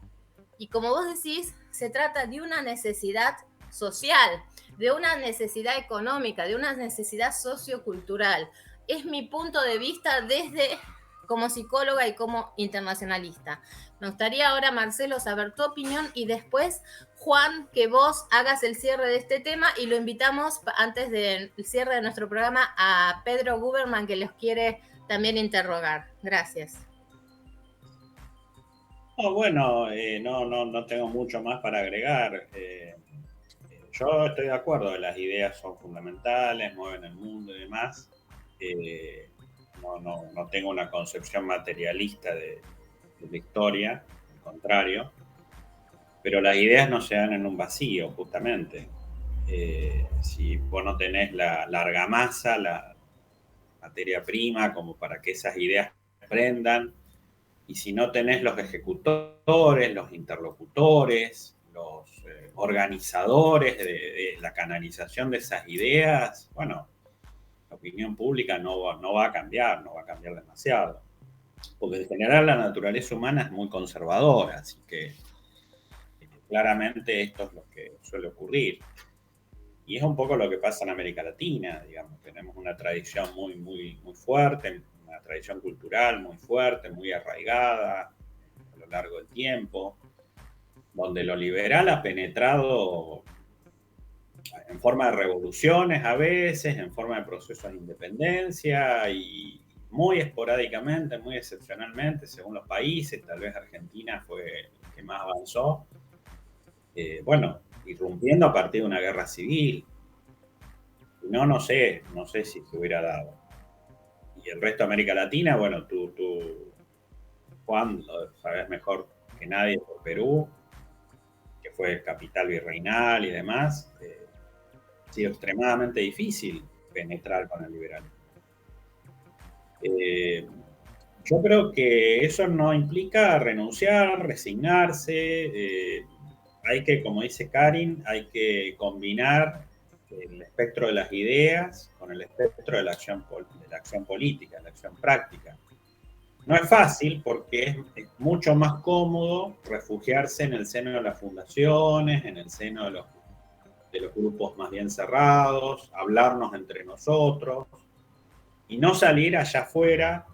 Y como vos decís, se trata de una necesidad social, de una necesidad económica, de una necesidad sociocultural. Es mi punto de vista desde como psicóloga y como internacionalista. Me gustaría ahora, Marcelo, saber tu opinión y después, Juan, que vos hagas el cierre de este tema y lo invitamos antes del cierre de nuestro programa a Pedro Guberman, que los quiere también interrogar. Gracias. Bueno, no tengo mucho más para agregar. Yo estoy de acuerdo, las ideas son fundamentales, mueven el mundo y demás. No tengo una concepción materialista de la historia, al contrario, pero las ideas no se dan en un vacío, justamente. Si vos no tenés la argamasa, la materia prima, como para que esas ideas prendan, y si no tenés los ejecutores, los interlocutores, los organizadores de la canalización de esas ideas, bueno, la opinión pública no va a cambiar demasiado. Porque en general la naturaleza humana es muy conservadora, así que claramente esto es lo que suele ocurrir. Y es un poco lo que pasa en América Latina, digamos. Tenemos una tradición muy fuerte, una tradición cultural muy fuerte, muy arraigada a lo largo del tiempo, donde lo liberal ha penetrado en forma de revoluciones a veces, en forma de procesos de independencia y muy esporádicamente, muy excepcionalmente, según los países. Tal vez Argentina fue el que más avanzó. Bueno, irrumpiendo a partir de una guerra civil. No sé si se hubiera dado. Y el resto de América Latina, bueno, tú Juan, lo sabes mejor que nadie por Perú, que fue capital virreinal y demás. Ha sido extremadamente difícil penetrar con el liberalismo. Yo creo que eso no implica renunciar, resignarse. Hay que, como dice Karin, hay que combinar el espectro de las ideas con el espectro de la acción política, la acción práctica. No es fácil porque es mucho más cómodo refugiarse en el seno de las fundaciones, en el seno de los grupos más bien cerrados, hablarnos entre nosotros y no salir allá afuera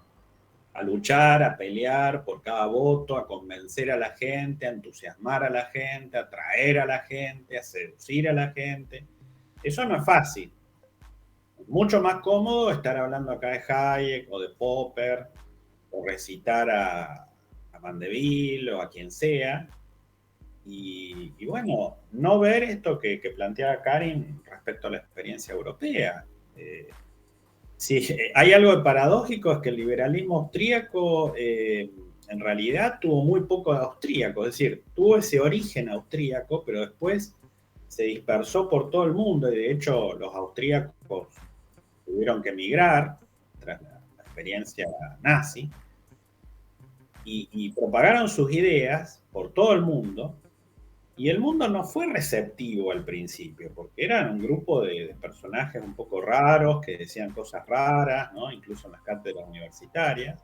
a luchar, a pelear por cada voto, a convencer a la gente, a entusiasmar a la gente, a atraer a la gente, a seducir a la gente. Eso no es fácil. Es mucho más cómodo estar hablando acá de Hayek o de Popper o recitar a Mandeville o a quien sea. Y bueno, no ver esto que planteaba Karin respecto a la experiencia europea. Sí, hay algo de paradójico, es que el liberalismo austríaco en realidad tuvo muy poco de austríaco, es decir, tuvo ese origen austríaco, pero después se dispersó por todo el mundo y de hecho los austríacos tuvieron que emigrar tras la experiencia nazi y propagaron sus ideas por todo el mundo. Y el mundo no fue receptivo al principio, porque eran un grupo de personajes un poco raros, que decían cosas raras, ¿no? Incluso en las cátedras universitarias.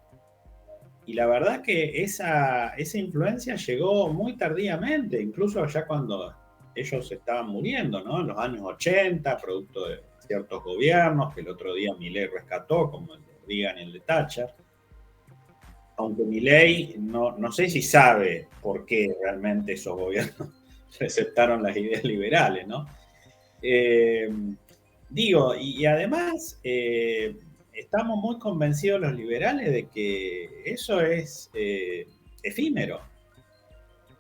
Y la verdad que esa influencia llegó muy tardíamente, incluso ya cuando ellos estaban muriendo, ¿no? En los años 80, producto de ciertos gobiernos, que el otro día Milei rescató, como el de Reagan y el de Thatcher. Aunque Milei no sé si sabe por qué realmente esos gobiernos aceptaron las ideas liberales, ¿no? Digo, y además estamos muy convencidos los liberales de que eso es efímero.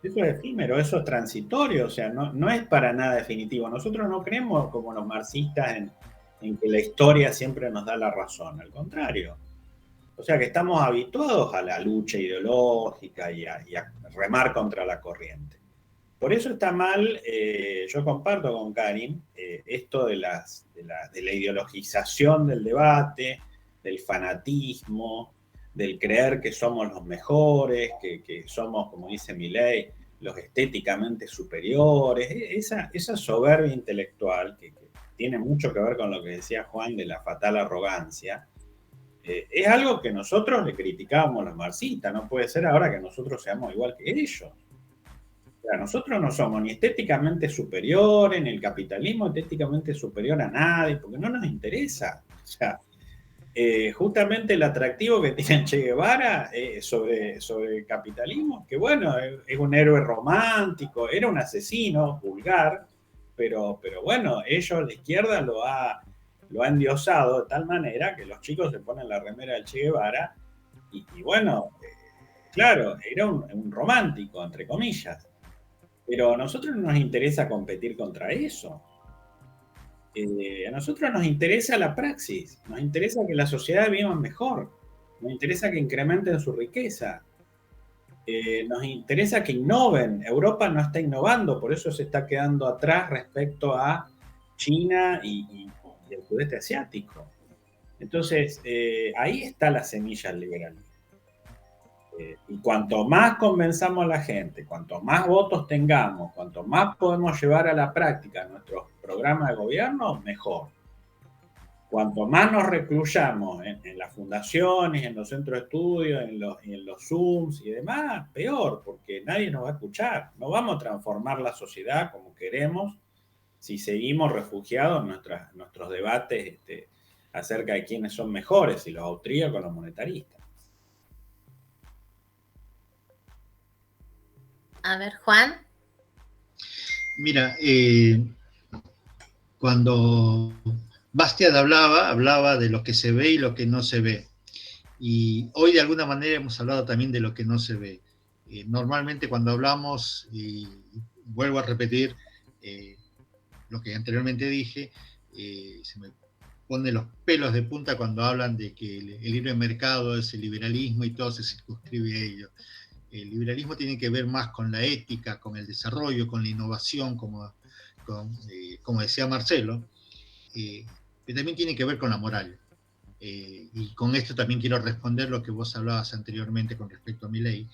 Eso es efímero, eso es transitorio, o sea, no es para nada definitivo. Nosotros no creemos como los marxistas en que la historia siempre nos da la razón, al contrario. O sea que estamos habituados a la lucha ideológica y a remar contra la corriente. Por eso está mal, yo comparto con Karin, esto de la ideologización del debate, del fanatismo, del creer que somos los mejores, que somos, como dice Milei, los estéticamente superiores, esa soberbia intelectual que tiene mucho que ver con lo que decía Juan de la fatal arrogancia. Es algo que nosotros le criticábamos a los marxistas, no puede ser ahora que nosotros seamos igual que ellos. O sea, nosotros no somos ni estéticamente superiores, ni el capitalismo estéticamente superior a nadie, porque no nos interesa. O sea, justamente el atractivo que tiene Che Guevara sobre el capitalismo, que bueno, es un héroe romántico, era un asesino vulgar, pero bueno, ellos, la izquierda, lo ha endiosado de tal manera que los chicos se ponen la remera del Che Guevara y bueno, claro, era un romántico, entre comillas. Pero a nosotros no nos interesa competir contra eso. A nosotros nos interesa la praxis, nos interesa que la sociedad viva mejor, nos interesa que incrementen su riqueza, nos interesa que innoven. Europa no está innovando, por eso se está quedando atrás respecto a China y el sudeste asiático. Entonces, ahí está la semilla del liberalismo. Y cuanto más convenzamos a la gente, cuanto más votos tengamos, cuanto más podemos llevar a la práctica nuestros programas de gobierno, mejor. Cuanto más nos recluyamos en las fundaciones, en los centros de estudio, en los Zooms y demás, peor, porque nadie nos va a escuchar. No vamos a transformar la sociedad como queremos si seguimos refugiados en nuestros debates acerca de quiénes son mejores, si los austríacos o los monetaristas. A ver, Juan. Mira, cuando Bastiat hablaba de lo que se ve y lo que no se ve. Y hoy de alguna manera hemos hablado también de lo que no se ve. Normalmente cuando hablamos, y vuelvo a repetir lo que anteriormente dije, se me pone los pelos de punta cuando hablan de que el libre mercado es el liberalismo y todo se circunscribe a ello. El liberalismo tiene que ver más con la ética, con el desarrollo, con la innovación, como decía Marcelo, pero también tiene que ver con la moral. Y con esto también quiero responder lo que vos hablabas anteriormente con respecto a Milei.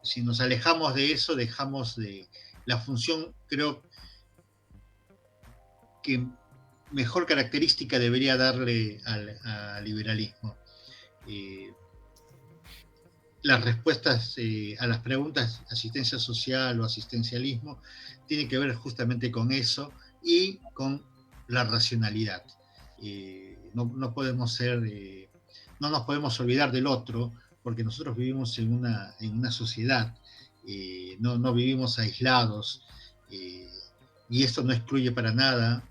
Si nos alejamos de eso, dejamos de la función, creo, que mejor característica debería darle al liberalismo. Las respuestas a las preguntas asistencia social o asistencialismo tienen que ver justamente con eso y con la racionalidad. No podemos ser, no nos podemos olvidar del otro, porque nosotros vivimos en una sociedad, no vivimos aislados, y esto no excluye para nada.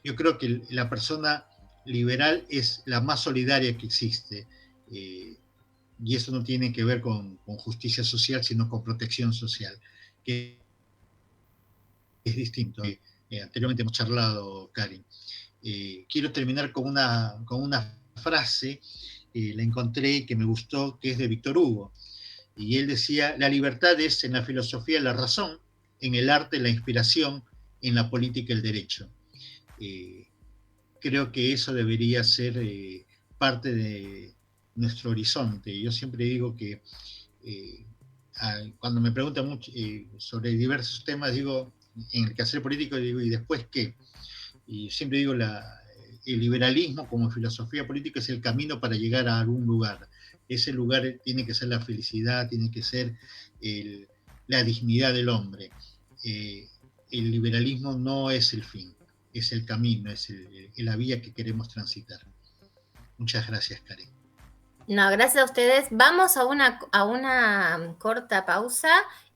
Yo creo que la persona liberal es la más solidaria que existe, y eso no tiene que ver con justicia social, sino con protección social, que es distinto. Anteriormente hemos charlado, Karin. Quiero terminar con una frase, la encontré que me gustó, que es de Víctor Hugo, y él decía: la libertad es en la filosofía la razón, en el arte la inspiración, en la política el derecho. Creo que eso debería ser parte de nuestro horizonte. Yo siempre digo que cuando me preguntan mucho, sobre diversos temas, digo, en el quehacer político, digo, ¿y después qué? Y siempre digo, el liberalismo como filosofía política es el camino para llegar a algún lugar. Ese lugar tiene que ser la felicidad, tiene que ser la dignidad del hombre. El liberalismo no es el fin, es el camino, es la vía que queremos transitar. Muchas gracias, Karen. No, gracias a ustedes. Vamos a una corta pausa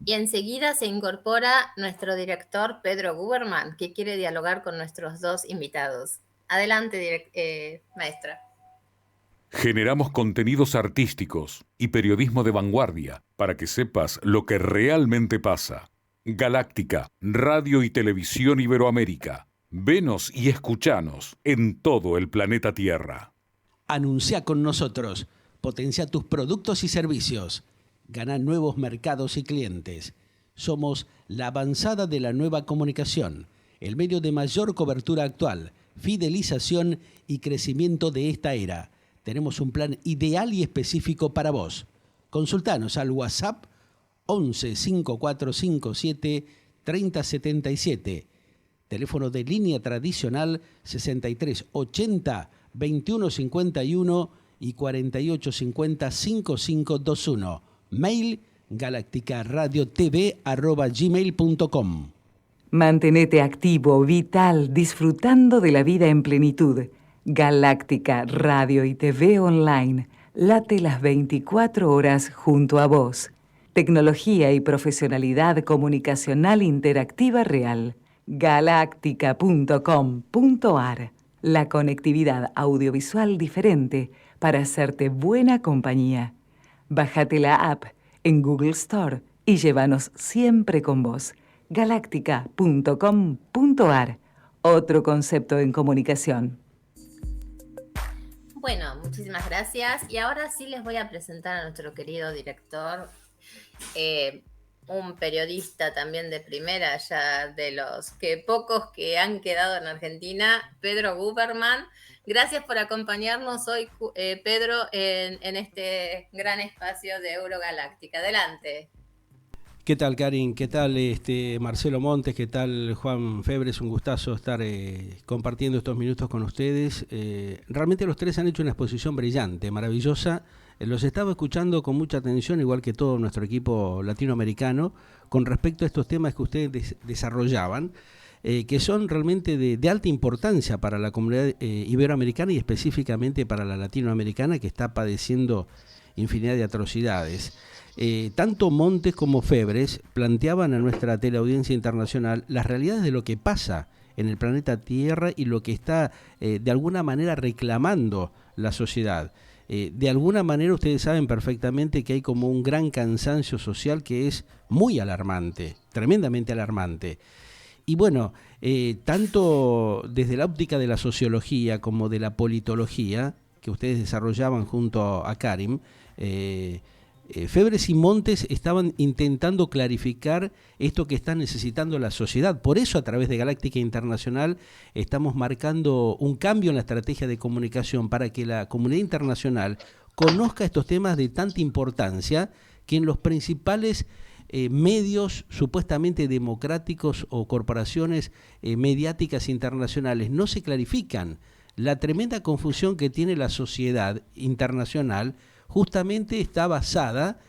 y enseguida se incorpora nuestro director Pedro Guberman, que quiere dialogar con nuestros dos invitados. Adelante, maestra. Generamos contenidos artísticos y periodismo de vanguardia para que sepas lo que realmente pasa. Galáctica, Radio y Televisión Iberoamérica. Venos y escuchanos en todo el planeta Tierra. Anuncia con nosotros. Potencia tus productos y servicios. Gana nuevos mercados y clientes. Somos la avanzada de la nueva comunicación, el medio de mayor cobertura actual, fidelización y crecimiento de esta era. Tenemos un plan ideal y específico para vos. Consultanos al WhatsApp 11 5457 3077. Teléfono de línea tradicional 6380 2151 y 4850-5521. Mail galacticaradiotv@gmail.com. Mantenete activo, vital, disfrutando de la vida en plenitud. Galáctica Radio y TV Online. Late las 24 horas junto a vos. Tecnología y profesionalidad comunicacional interactiva real. Galáctica.com.ar. La conectividad audiovisual diferente para hacerte buena compañía. Bájate la app en Google Store y llévanos siempre con vos. Galáctica.com.ar. Otro concepto en comunicación. Bueno, muchísimas gracias. Y ahora sí les voy a presentar a nuestro querido director, un periodista también de primera, ya de los pocos que han quedado en Argentina, Pedro Guberman. Gracias por acompañarnos hoy, Pedro, en este gran espacio de Eurogaláctica. Adelante. ¿Qué tal, Karin? ¿Qué tal, Marcelo Montes? ¿Qué tal, Juan Febre? Es un gustazo estar compartiendo estos minutos con ustedes. Realmente los tres han hecho una exposición brillante, maravillosa. Los estaba escuchando con mucha atención, igual que todo nuestro equipo latinoamericano, con respecto a estos temas que ustedes desarrollaban, que son realmente de alta importancia para la comunidad iberoamericana y específicamente para la latinoamericana, que está padeciendo infinidad de atrocidades. Tanto Montes como Febres planteaban a nuestra teleaudiencia internacional las realidades de lo que pasa en el planeta Tierra y lo que está de alguna manera reclamando la sociedad. De alguna manera ustedes saben perfectamente que hay como un gran cansancio social que es muy alarmante, tremendamente alarmante. Y bueno, tanto desde la óptica de la sociología como de la politología, que ustedes desarrollaban junto a Karim, Febres y Montes estaban intentando clarificar esto que está necesitando la sociedad. Por eso, a través de Galáctica Internacional, estamos marcando un cambio en la estrategia de comunicación para que la comunidad internacional conozca estos temas de tanta importancia que en los principales medios supuestamente democráticos o corporaciones mediáticas internacionales no se clarifican. La tremenda confusión que tiene la sociedad internacional justamente está basada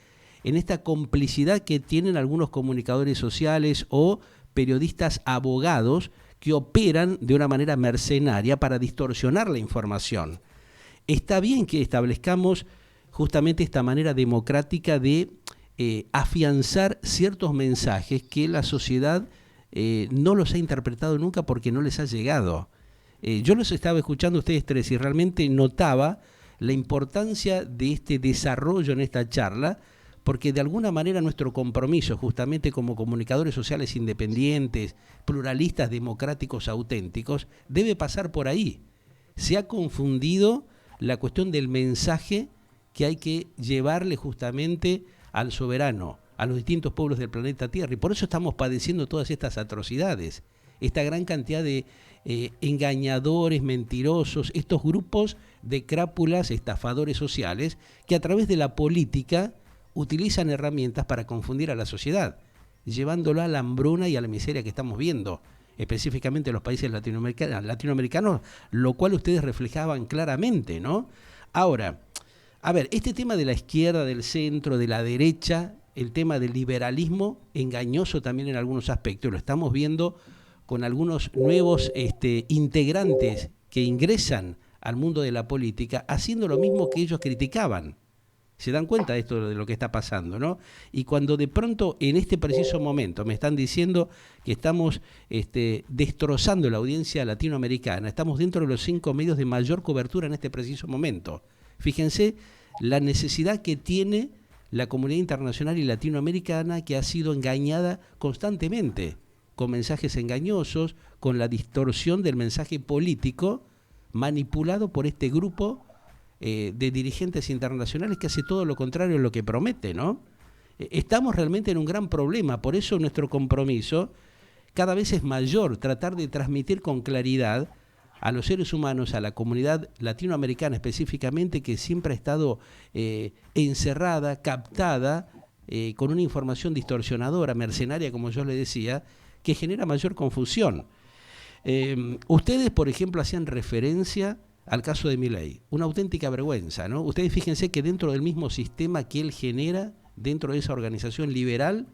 en esta complicidad que tienen algunos comunicadores sociales o periodistas abogados que operan de una manera mercenaria para distorsionar la información. Está bien que establezcamos justamente esta manera democrática de afianzar ciertos mensajes que la sociedad no los ha interpretado nunca porque no les ha llegado. Yo los estaba escuchando a ustedes tres y realmente notaba la importancia de este desarrollo en esta charla, porque de alguna manera nuestro compromiso, justamente como comunicadores sociales independientes, pluralistas, democráticos, auténticos, debe pasar por ahí. Se ha confundido la cuestión del mensaje que hay que llevarle justamente al soberano, a los distintos pueblos del planeta Tierra, y por eso estamos padeciendo todas estas atrocidades, esta gran cantidad de engañadores, mentirosos, estos grupos de crápulas, estafadores sociales, que a través de la política utilizan herramientas para confundir a la sociedad, llevándola a la hambruna y a la miseria que estamos viendo, específicamente en los países latinoamericanos, lo cual ustedes reflejaban claramente, ¿no? Ahora, a ver, este tema de la izquierda, del centro, de la derecha, el tema del liberalismo, engañoso también en algunos aspectos, lo estamos viendo con algunos nuevos integrantes que ingresan al mundo de la política, haciendo lo mismo que ellos criticaban. Se dan cuenta de esto, de lo que está pasando, ¿no? Y cuando de pronto, en este preciso momento, me están diciendo que estamos destrozando la audiencia latinoamericana, estamos dentro de los 5 medios de mayor cobertura en este preciso momento. Fíjense la necesidad que tiene la comunidad internacional y latinoamericana, que ha sido engañada constantemente, con mensajes engañosos, con la distorsión del mensaje político, manipulado por este grupo de dirigentes internacionales que hace todo lo contrario a lo que promete, ¿no? Estamos realmente en un gran problema, por eso nuestro compromiso cada vez es mayor, tratar de transmitir con claridad a los seres humanos, a la comunidad latinoamericana específicamente, que siempre ha estado encerrada, captada, con una información distorsionadora, mercenaria, como yo le decía, que genera mayor confusión. Ustedes, por ejemplo, hacían referencia al caso de Milei, una auténtica vergüenza, ¿no? Ustedes fíjense que dentro del mismo sistema que él genera, dentro de esa organización liberal,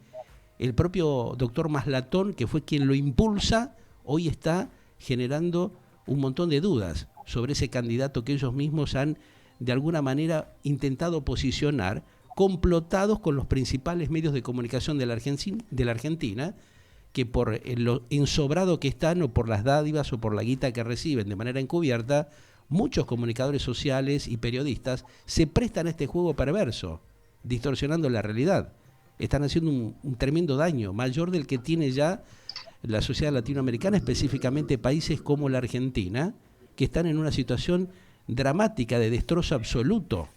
el propio doctor Maslatón, que fue quien lo impulsa, hoy está generando un montón de dudas sobre ese candidato que ellos mismos han, de alguna manera, intentado posicionar, complotados con los principales medios de comunicación de la Argentina, que por lo ensobrado que están, o por las dádivas o por la guita que reciben de manera encubierta, muchos comunicadores sociales y periodistas se prestan a este juego perverso, distorsionando la realidad. Están haciendo un tremendo daño, mayor del que tiene ya la sociedad latinoamericana, específicamente países como la Argentina, que están en una situación dramática de destrozo absoluto.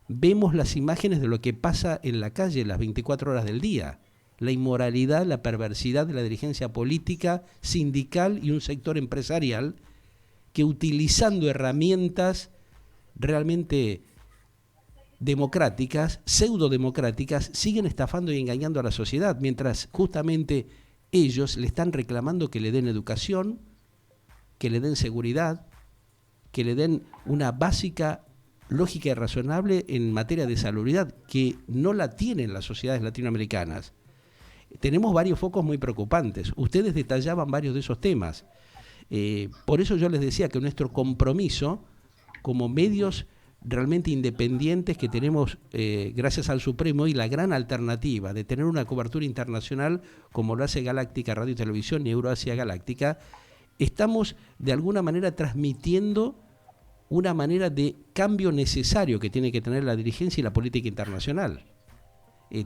Vemos las imágenes de lo que pasa en la calle las 24 horas del día. La inmoralidad, la perversidad de la dirigencia política, sindical y un sector empresarial que, utilizando herramientas realmente democráticas, pseudodemocráticas, siguen estafando y engañando a la sociedad, mientras justamente ellos le están reclamando que le den educación, que le den seguridad, que le den una básica lógica y razonable en materia de salubridad, que no la tienen las sociedades latinoamericanas. Tenemos varios focos muy preocupantes. Ustedes detallaban varios de esos temas. Por eso yo les decía que nuestro compromiso como medios realmente independientes que tenemos, gracias al Supremo, y la gran alternativa de tener una cobertura internacional como lo hace Galáctica Radio y Televisión y Euroasia Galáctica, estamos de alguna manera transmitiendo una manera de cambio necesario que tiene que tener la dirigencia y la política internacional.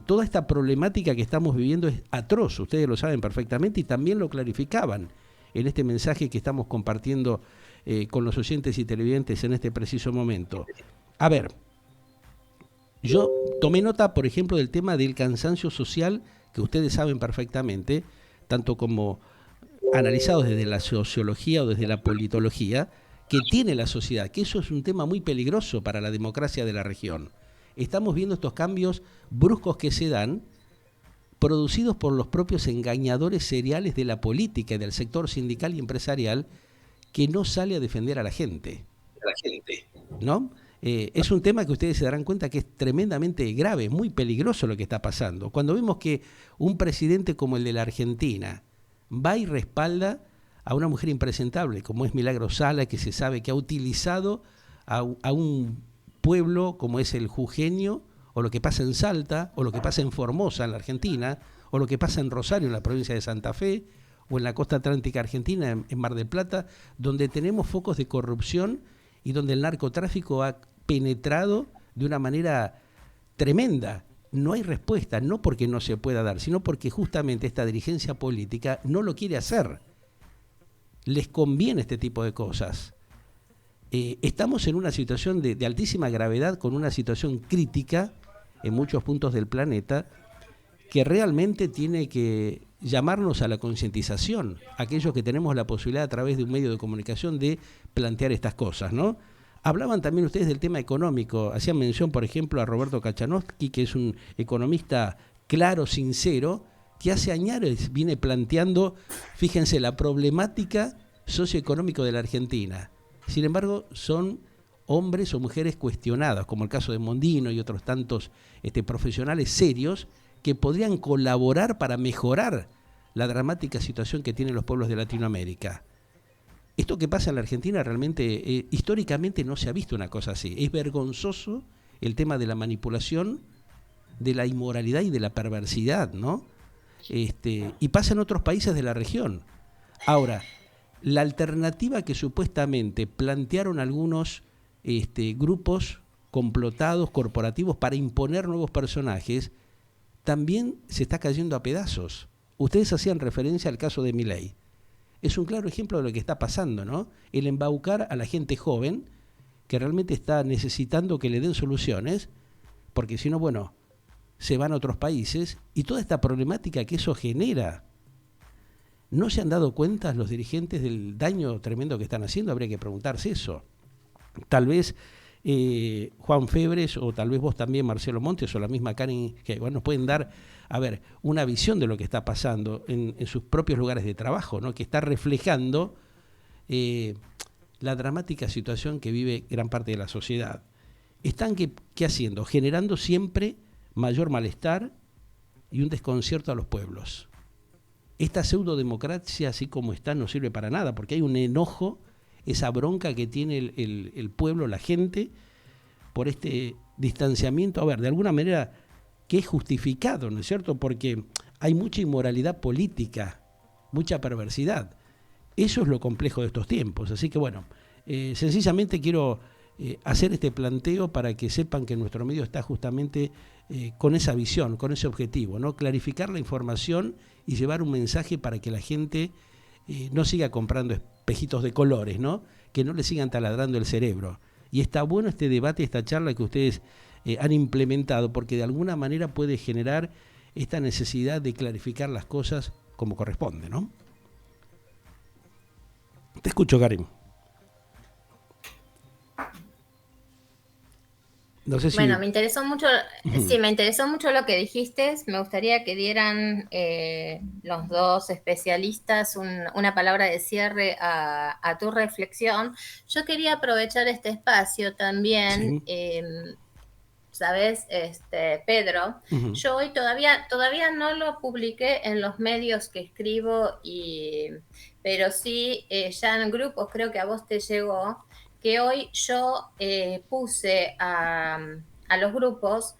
Toda esta problemática que estamos viviendo es atroz, ustedes lo saben perfectamente y también lo clarificaban en este mensaje que estamos compartiendo con los oyentes y televidentes en este preciso momento. A ver, yo tomé nota, por ejemplo, del tema del cansancio social, que ustedes saben perfectamente, tanto como analizado desde la sociología o desde la politología, que tiene la sociedad, que eso es un tema muy peligroso para la democracia de la región. Estamos viendo estos cambios bruscos que se dan producidos por los propios engañadores seriales de la política y del sector sindical y empresarial, que no sale a defender a la gente. ¿No? Es un tema que ustedes se darán cuenta que es tremendamente grave, muy peligroso lo que está pasando. Cuando vemos que un presidente como el de la Argentina va y respalda a una mujer impresentable, como es Milagro Sala, que se sabe que ha utilizado a un pueblo como es el jujeño, o lo que pasa en Salta, o lo que pasa en Formosa, en la Argentina, o lo que pasa en Rosario, en la provincia de Santa Fe, o en la costa atlántica argentina, en Mar del Plata, donde tenemos focos de corrupción y donde el narcotráfico ha penetrado de una manera tremenda. No hay respuesta, no porque no se pueda dar, sino porque justamente esta dirigencia política no lo quiere hacer. Les conviene este tipo de cosas. Estamos en una situación de altísima gravedad, con una situación crítica en muchos puntos del planeta, que realmente tiene que llamarnos a la concientización, aquellos que tenemos la posibilidad a través de un medio de comunicación de plantear estas cosas, ¿no? Hablaban también ustedes del tema económico, hacían mención, por ejemplo, a Roberto Kachanowski, que es un economista claro, sincero, que hace años viene planteando, fíjense, la problemática socioeconómica de la Argentina. Sin embargo, son hombres o mujeres cuestionadas, como el caso de Mondino y otros tantos profesionales serios, que podrían colaborar para mejorar la dramática situación que tienen los pueblos de Latinoamérica. Esto que pasa en la Argentina realmente, históricamente no se ha visto una cosa así. Es vergonzoso el tema de la manipulación, de la inmoralidad y de la perversidad, ¿no? Y pasa en otros países de la región. Ahora, la alternativa que supuestamente plantearon algunos grupos complotados, corporativos, para imponer nuevos personajes, también se está cayendo a pedazos. Ustedes hacían referencia al caso de Milei. Es un claro ejemplo de lo que está pasando, ¿no? El embaucar a la gente joven que realmente está necesitando que le den soluciones, porque si no, bueno, se van a otros países, y toda esta problemática que eso genera. ¿No se han dado cuenta los dirigentes del daño tremendo que están haciendo? Habría que preguntarse eso. Tal vez Juan Febres, o tal vez vos también, Marcelo Montes, o la misma Karen, que nos pueden dar, una visión de lo que está pasando en sus propios lugares de trabajo, ¿no? Que está reflejando la dramática situación que vive gran parte de la sociedad. Están, ¿qué haciendo? Generando siempre mayor malestar y un desconcierto a los pueblos. Esta pseudodemocracia, así como está, no sirve para nada, porque hay un enojo, esa bronca que tiene el pueblo, la gente, por este distanciamiento, de alguna manera que es justificado, ¿no es cierto? Porque hay mucha inmoralidad política, mucha perversidad. Eso es lo complejo de estos tiempos. Así que sencillamente quiero hacer este planteo para que sepan que nuestro medio está justamente con esa visión, con ese objetivo, ¿no? Clarificar la información y llevar un mensaje para que la gente no siga comprando espejitos de colores, ¿no? Que no le sigan taladrando el cerebro. Y está bueno este debate, esta charla que ustedes han implementado, porque de alguna manera puede generar esta necesidad de clarificar las cosas como corresponde, ¿no? Te escucho, Karim. No sé si... Bueno, me interesó mucho lo que dijiste. Me gustaría que dieran los dos especialistas una palabra de cierre a tu reflexión. Yo quería aprovechar este espacio también, sí. ¿Sabes, Pedro? Uh-huh. Yo hoy todavía no lo publiqué en los medios que escribo, pero sí ya en grupos, creo que a vos te llegó, que hoy yo puse a los grupos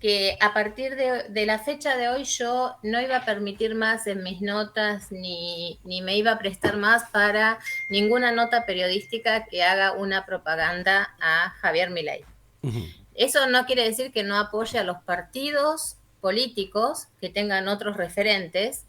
que a partir de la fecha de hoy yo no iba a permitir más en mis notas ni me iba a prestar más para ninguna nota periodística que haga una propaganda a Javier Milei. Uh-huh. Eso no quiere decir que no apoye a los partidos políticos que tengan otros referentes,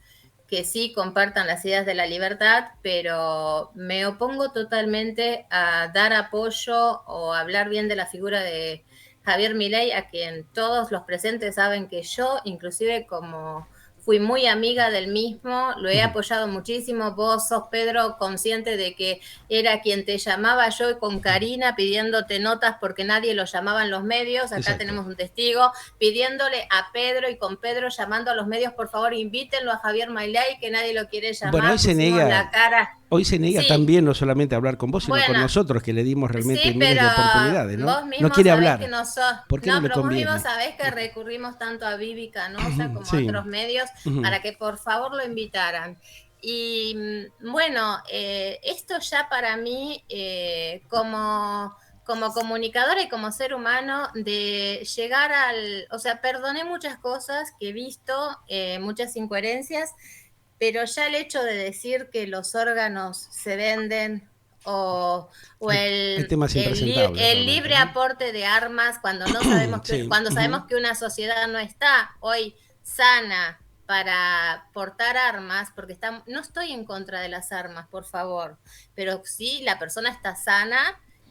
que sí compartan las ideas de la libertad, pero me opongo totalmente a dar apoyo o hablar bien de la figura de Javier Milei, a quien todos los presentes saben que yo, inclusive como fui muy amiga del mismo, lo he apoyado muchísimo. Vos sos, Pedro, consciente de que era quien te llamaba yo con Karina pidiéndote notas porque nadie lo llamaba en los medios. Acá Exacto. tenemos un testigo pidiéndole a Pedro y con Pedro llamando a los medios, por favor, invítenlo a Javier Milei, que nadie lo quiere llamar. Bueno, hoy se niega, la cara. hoy se niega Sí. también no solamente a hablar con vos, sino con Bueno, nosotros, que le dimos realmente sí, miles de pero oportunidades, ¿no? vos mismo No quiere sabés hablar. que no sos. ¿Por qué No, no le pero vos conviene? mismo sabés que recurrimos tanto a Vivi Canosa como Sí. a otros medios para que por favor lo invitaran. Y bueno, esto ya para mí, como comunicadora y como ser humano, de llegar o sea, perdoné muchas cosas que he visto, muchas incoherencias, pero ya el hecho de decir que los órganos se venden o Hay temas impresentables, el realmente, libre ¿no? aporte de armas cuando no sabemos Sí. cuando sabemos que una sociedad no está hoy sana para portar armas, porque no estoy en contra de las armas, por favor, pero sí la persona está sana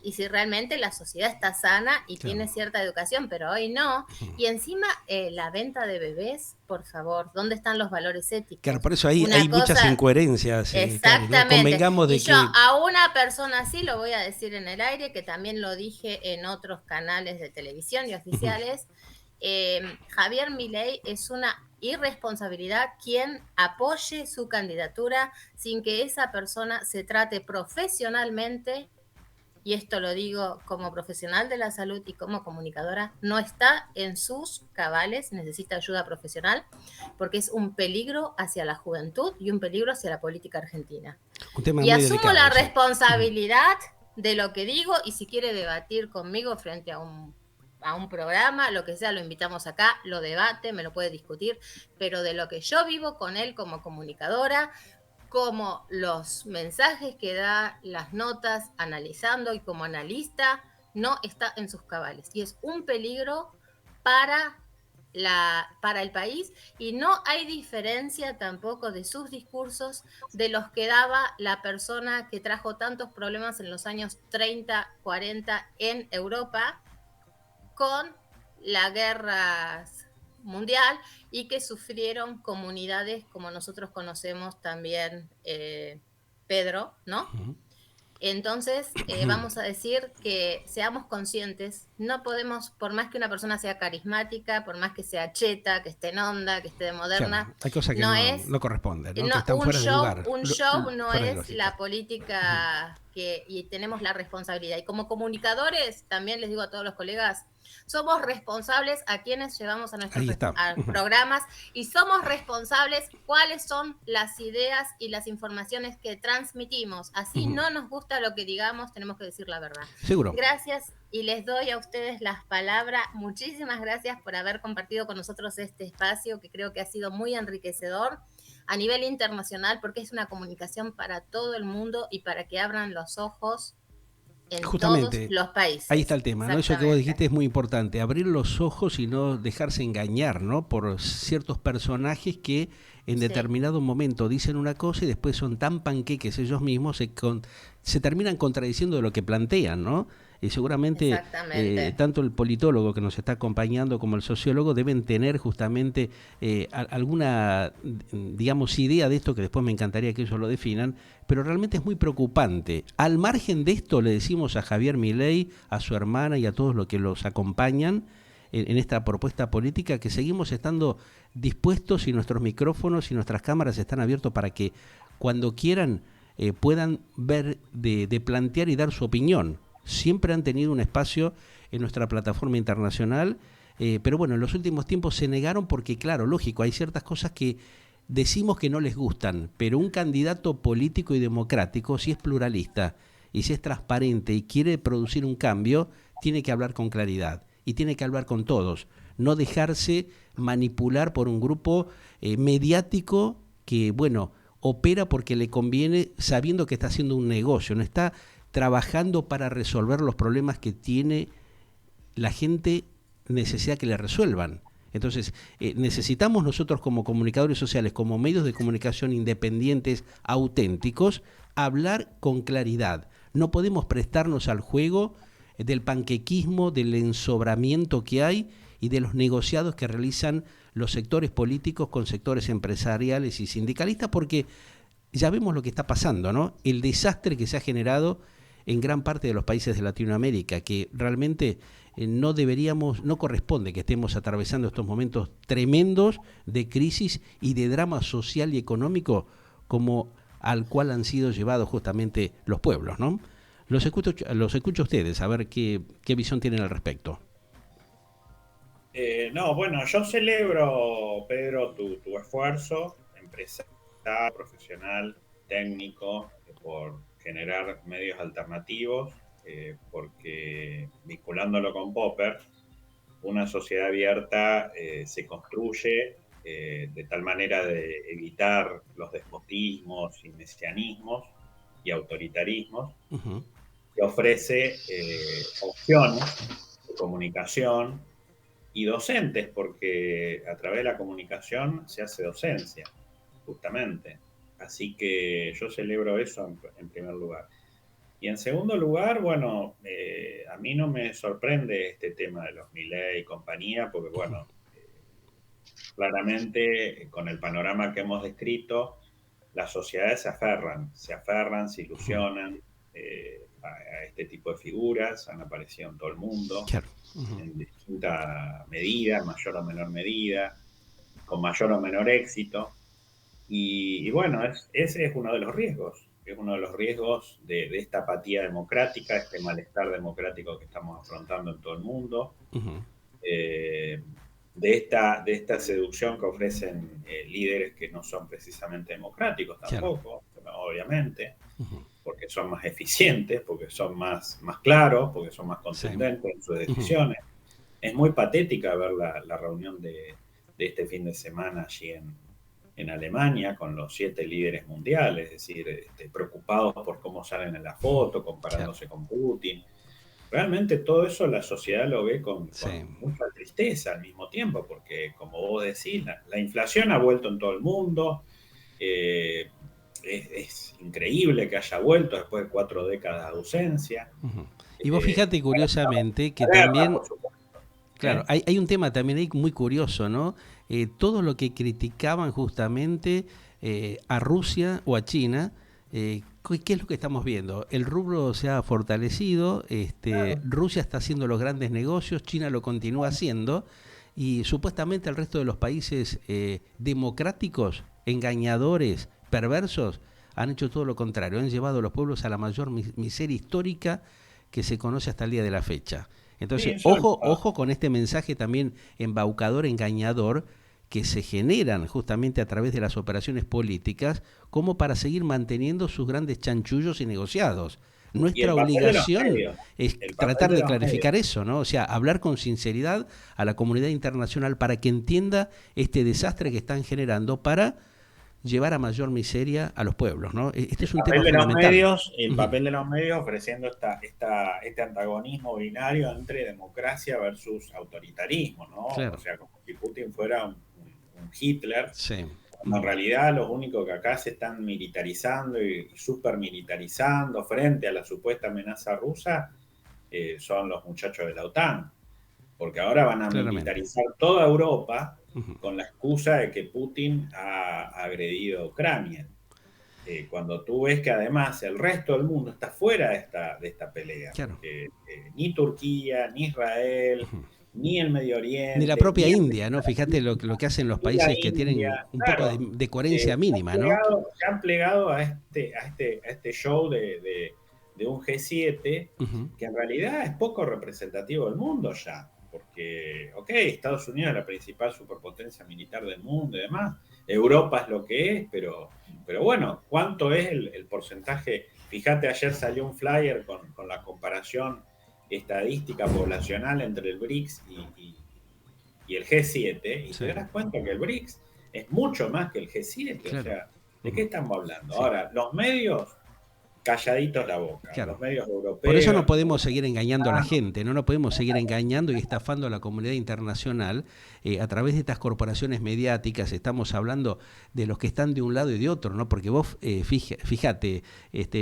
y si realmente la sociedad está sana y Claro. tiene cierta educación, pero hoy no. Y encima la venta de bebés, por favor, ¿dónde están los valores éticos? Claro, por eso hay Una muchas cosa- incoherencias. Cari, ¿no? Exactamente. Convengamos de Y yo que... a una persona así, lo voy a decir en el aire, que también lo dije en otros canales de televisión y oficiales, Javier Milei es una irresponsabilidad quien apoye su candidatura sin que esa persona se trate profesionalmente, y esto lo digo como profesional de la salud y como comunicadora, no está en sus cabales, necesita ayuda profesional, porque es un peligro hacia la juventud y un peligro hacia la política argentina. Un tema Y muy asumo delicado, la sí. responsabilidad de lo que digo, y si quiere debatir conmigo frente a un programa, lo que sea, lo invitamos acá, lo debate, me lo puede discutir, pero de lo que yo vivo con él como comunicadora, como los mensajes que da, las notas, analizando y como analista, no está en sus cabales. Y es un peligro para el país, y no hay diferencia tampoco de sus discursos de los que daba la persona que trajo tantos problemas en los años 30, 40 en Europa con la guerra mundial y que sufrieron comunidades como nosotros conocemos también, Pedro, ¿no? Entonces, vamos a decir que seamos conscientes, no podemos, por más que una persona sea carismática, por más que sea cheta, que esté en onda, que esté de moderna, Claro, hay cosas que no corresponden, ¿no? Que están fuera de lugar. un show no fuera de es lógica. la política y tenemos la responsabilidad. Y como comunicadores, también les digo a todos los colegas, somos responsables a quienes llevamos a nuestros programas, y somos responsables cuáles son las ideas y las informaciones que transmitimos. Así no nos gusta lo que digamos, tenemos que decir la verdad. Seguro. Gracias, y les doy a ustedes las palabras. Muchísimas gracias por haber compartido con nosotros este espacio, que creo que ha sido muy enriquecedor a nivel internacional, porque es una comunicación para todo el mundo y para que abran los ojos en Justamente, todos los países. Ahí está el tema, ¿no? Eso que vos dijiste es muy importante, abrir los ojos y no dejarse engañar, ¿no? Por ciertos personajes que en determinado momento dicen una cosa y después son tan panqueques ellos mismos, se terminan contradiciendo de lo que plantean, ¿no? Y seguramente tanto el politólogo que nos está acompañando como el sociólogo deben tener justamente alguna, digamos, idea de esto, que después me encantaría que ellos lo definan, pero realmente es muy preocupante. Al margen de esto le decimos a Javier Milei, a su hermana y a todos los que los acompañan en esta propuesta política, que seguimos estando dispuestos, y nuestros micrófonos y nuestras cámaras están abiertos para que cuando quieran puedan ver, de plantear y dar su opinión. Siempre han tenido un espacio en nuestra plataforma internacional, pero bueno, en los últimos tiempos se negaron porque, claro, lógico, hay ciertas cosas que decimos que no les gustan, pero un candidato político y democrático, si es pluralista y si es transparente y quiere producir un cambio, tiene que hablar con claridad y tiene que hablar con todos, no dejarse manipular por un grupo mediático que, bueno, opera porque le conviene, sabiendo que está haciendo un negocio, no está trabajando para resolver los problemas que tiene la gente, necesidad que le resuelvan. Entonces, necesitamos nosotros como comunicadores sociales, como medios de comunicación independientes, auténticos, hablar con claridad. No podemos prestarnos al juego del panquequismo, del ensobramiento que hay, y de los negociados que realizan los sectores políticos con sectores empresariales y sindicalistas, porque ya vemos lo que está pasando, ¿no? El desastre que se ha generado en gran parte de los países de Latinoamérica, que realmente no corresponde que estemos atravesando estos momentos tremendos de crisis y de drama social y económico como al cual han sido llevados justamente los pueblos, ¿no? Los escucho a ustedes, a ver qué visión tienen al respecto. No, bueno, yo celebro, Pedro, tu esfuerzo empresarial, profesional, técnico, por generar medios alternativos, porque vinculándolo con Popper, una sociedad abierta se construye de tal manera de evitar los despotismos y mesianismos y autoritarismos, que ofrece opciones de comunicación y docentes, porque a través de la comunicación se hace docencia, justamente. Así que yo celebro eso en primer lugar. Y en segundo lugar, bueno, a mí no me sorprende este tema de los Milei y compañía, porque bueno, claramente con el panorama que hemos descrito, las sociedades se aferran, se ilusionan a este tipo de figuras, han aparecido en todo el mundo, claro. En distinta medida, en mayor o menor medida, con mayor o menor éxito. Y bueno, ese es uno de los riesgos. Es uno de los riesgos de esta apatía democrática, este malestar democrático que estamos afrontando en todo el mundo, de esta seducción que ofrecen líderes que no son precisamente democráticos tampoco, claro. Obviamente, porque son más eficientes, porque son más claros, porque son más contundentes en sus decisiones. Es muy patética ver la reunión de este fin de semana allí en Alemania con los 7 líderes mundiales, es decir, preocupados por cómo salen en la foto, comparándose con Putin. Realmente todo eso la sociedad lo ve con mucha tristeza al mismo tiempo, porque como vos decís, la inflación ha vuelto en todo el mundo, es increíble que haya vuelto después de 4 décadas de ausencia. Y vos fíjate curiosamente que también... Claro, hay un tema también ahí muy curioso, ¿no? Todo lo que criticaban justamente a Rusia o a China, ¿qué es lo que estamos viendo? El rublo se ha fortalecido, Rusia está haciendo los grandes negocios, China lo continúa haciendo, y supuestamente el resto de los países democráticos, engañadores, perversos, han hecho todo lo contrario, han llevado a los pueblos a la mayor miseria histórica que se conoce hasta el día de la fecha. Entonces, ojo con este mensaje también embaucador, engañador, que se generan justamente a través de las operaciones políticas, como para seguir manteniendo sus grandes chanchullos y negociados. Nuestra obligación es tratar de clarificar eso, ¿no? O sea, hablar con sinceridad a la comunidad internacional para que entienda este desastre que están generando para llevar a mayor miseria a los pueblos, ¿no? Este es un tema fundamental. El papel de los medios ofreciendo este antagonismo binario entre democracia versus autoritarismo, ¿no? Claro. O sea, como si Putin fuera un Hitler. Sí. En realidad, los únicos que acá se están militarizando y supermilitarizando frente a la supuesta amenaza rusa son los muchachos de la OTAN. Porque ahora van a militarizar toda Europa con la excusa de que Putin ha agredido a Ucrania. Cuando tú ves que además el resto del mundo está fuera de esta pelea. Claro. Ni Turquía, ni Israel, ni el Medio Oriente. Ni la propia India, ¿no? Fíjate lo que hacen los países que tienen un poco de coherencia mínima, ¿no? Se han plegado a este show de un G7 que en realidad es poco representativo del mundo ya. Porque, Estados Unidos es la principal superpotencia militar del mundo y demás. Europa es lo que es, pero bueno, ¿cuánto es el porcentaje? Fíjate, ayer salió un flyer con la comparación estadística poblacional entre el BRICS y el G7, y te das cuenta que el BRICS es mucho más que el G7. Claro. O sea, ¿de qué estamos hablando? Sí. Ahora, los medios calladitos la boca. Claro. Los medios europeos. Por eso no podemos seguir engañando a la gente, no podemos seguir engañando y estafando a la comunidad internacional a través de estas corporaciones mediáticas. Estamos hablando de los que están de un lado y de otro, ¿no? Porque vos, fíjate,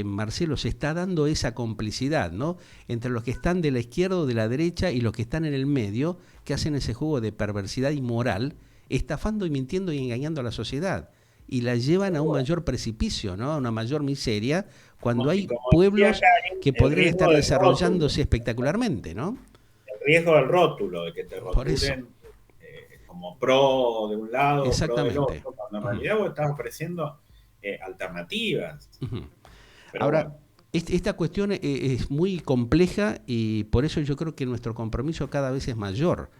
Marcelo, se está dando esa complicidad, ¿no? Entre los que están de la izquierda o de la derecha y los que están en el medio, que hacen ese juego de perversidad y moral, estafando y mintiendo y engañando a la sociedad. Y la llevan a un mayor precipicio, ¿no? A una mayor miseria, cuando hay pueblos que podrían estar desarrollándose espectacularmente, ¿no? El riesgo del rótulo, de que te rotulen como pro de un lado, pro del otro, cuando en realidad vos estás ofreciendo alternativas. Ahora, bueno. Esta cuestión es muy compleja y por eso yo creo que nuestro compromiso cada vez es mayor.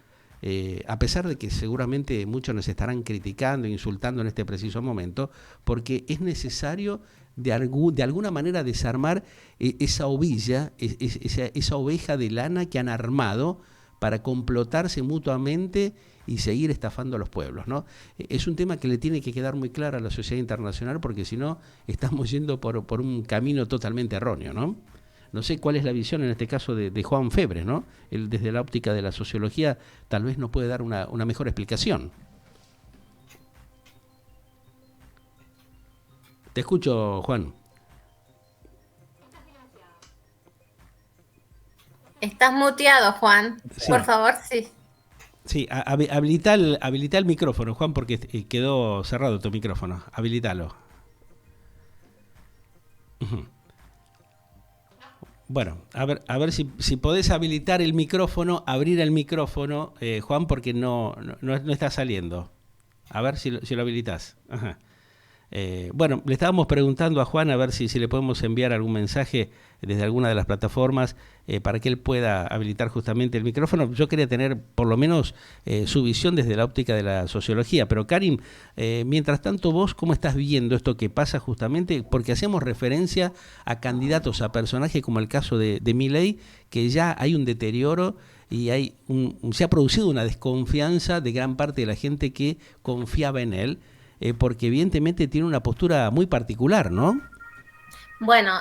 A pesar de que seguramente muchos nos estarán criticando e insultando en este preciso momento, porque es necesario de alguna manera desarmar esa ovilla, esa oveja de lana que han armado para complotarse mutuamente y seguir estafando a los pueblos, ¿no? Es un tema que le tiene que quedar muy claro a la sociedad internacional, porque si no estamos yendo por un camino totalmente erróneo, ¿no? No sé cuál es la visión en este caso de Juan Febres, ¿no? Él, desde la óptica de la sociología, tal vez nos puede dar una mejor explicación. Te escucho, Juan. Estás muteado, Juan. Sí. Por favor, sí. Sí, habilita el micrófono, Juan, porque quedó cerrado tu micrófono. Habilitalo. Uh-huh. Bueno, a ver si podés habilitar el micrófono, abrir el micrófono, Juan, porque no está saliendo. A ver si lo habilitás. Ajá. Bueno, le estábamos preguntando a Juan a ver si le podemos enviar algún mensaje desde alguna de las plataformas para que él pueda habilitar justamente el micrófono. Yo quería tener por lo menos su visión desde la óptica de la sociología, pero Karim, mientras tanto vos, ¿cómo estás viendo esto que pasa justamente? Porque hacemos referencia a candidatos, a personajes como el caso de Milei, que ya hay un deterioro y se ha producido una desconfianza de gran parte de la gente que confiaba en él, porque evidentemente tiene una postura muy particular, ¿no? Bueno,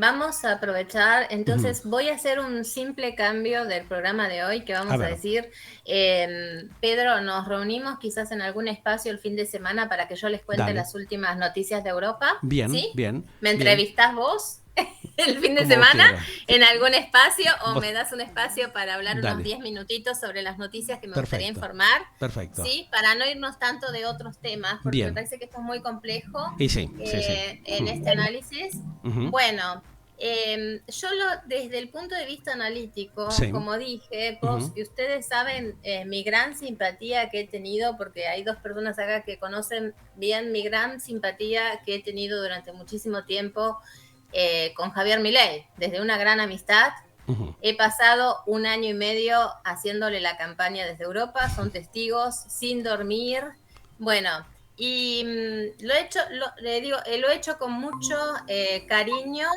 vamos a aprovechar, entonces voy a hacer un simple cambio del programa de hoy, que vamos a decir, Pedro, nos reunimos quizás en algún espacio el fin de semana para que yo les cuente las últimas noticias de Europa. Bien, ¿sí? Bien. ¿Me entrevistás vos el fin de semana en algún espacio o vos... me das un espacio para hablar unos 10 minutitos sobre las noticias que me gustaría informar? Perfecto. Sí, para no irnos tanto de otros temas, porque me parece que esto es muy complejo en este análisis. Bueno, yo desde el punto de vista analítico, como dije, vos y ustedes saben mi gran simpatía que he tenido, porque hay dos personas acá que conocen bien mi gran simpatía que he tenido durante muchísimo tiempo con Javier Milei, desde una gran amistad. He pasado 1 año y medio haciéndole la campaña desde Europa, son testigos, sin dormir. Bueno, y lo he hecho con mucho cariño,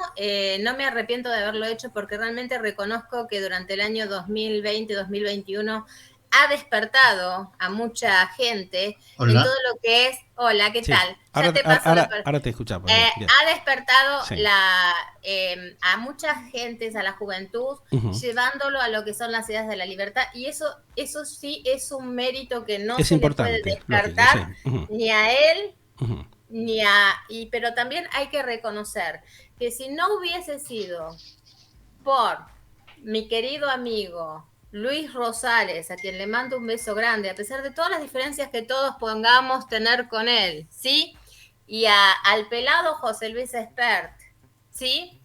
no me arrepiento de haberlo hecho porque realmente reconozco que durante el año 2020-2021 ha despertado a mucha gente en todo lo que es... Hola, ¿qué tal? Ahora te escuchamos. Ha despertado a mucha gente, a la juventud, llevándolo a lo que son las ideas de la libertad, y eso sí es un mérito que no se le puede descartar ni a él, pero también hay que reconocer que si no hubiese sido por mi querido amigo Luis Rosales, a quien le mando un beso grande, a pesar de todas las diferencias que todos pongamos tener con él, ¿sí? Y al pelado José Luis Espert, ¿sí?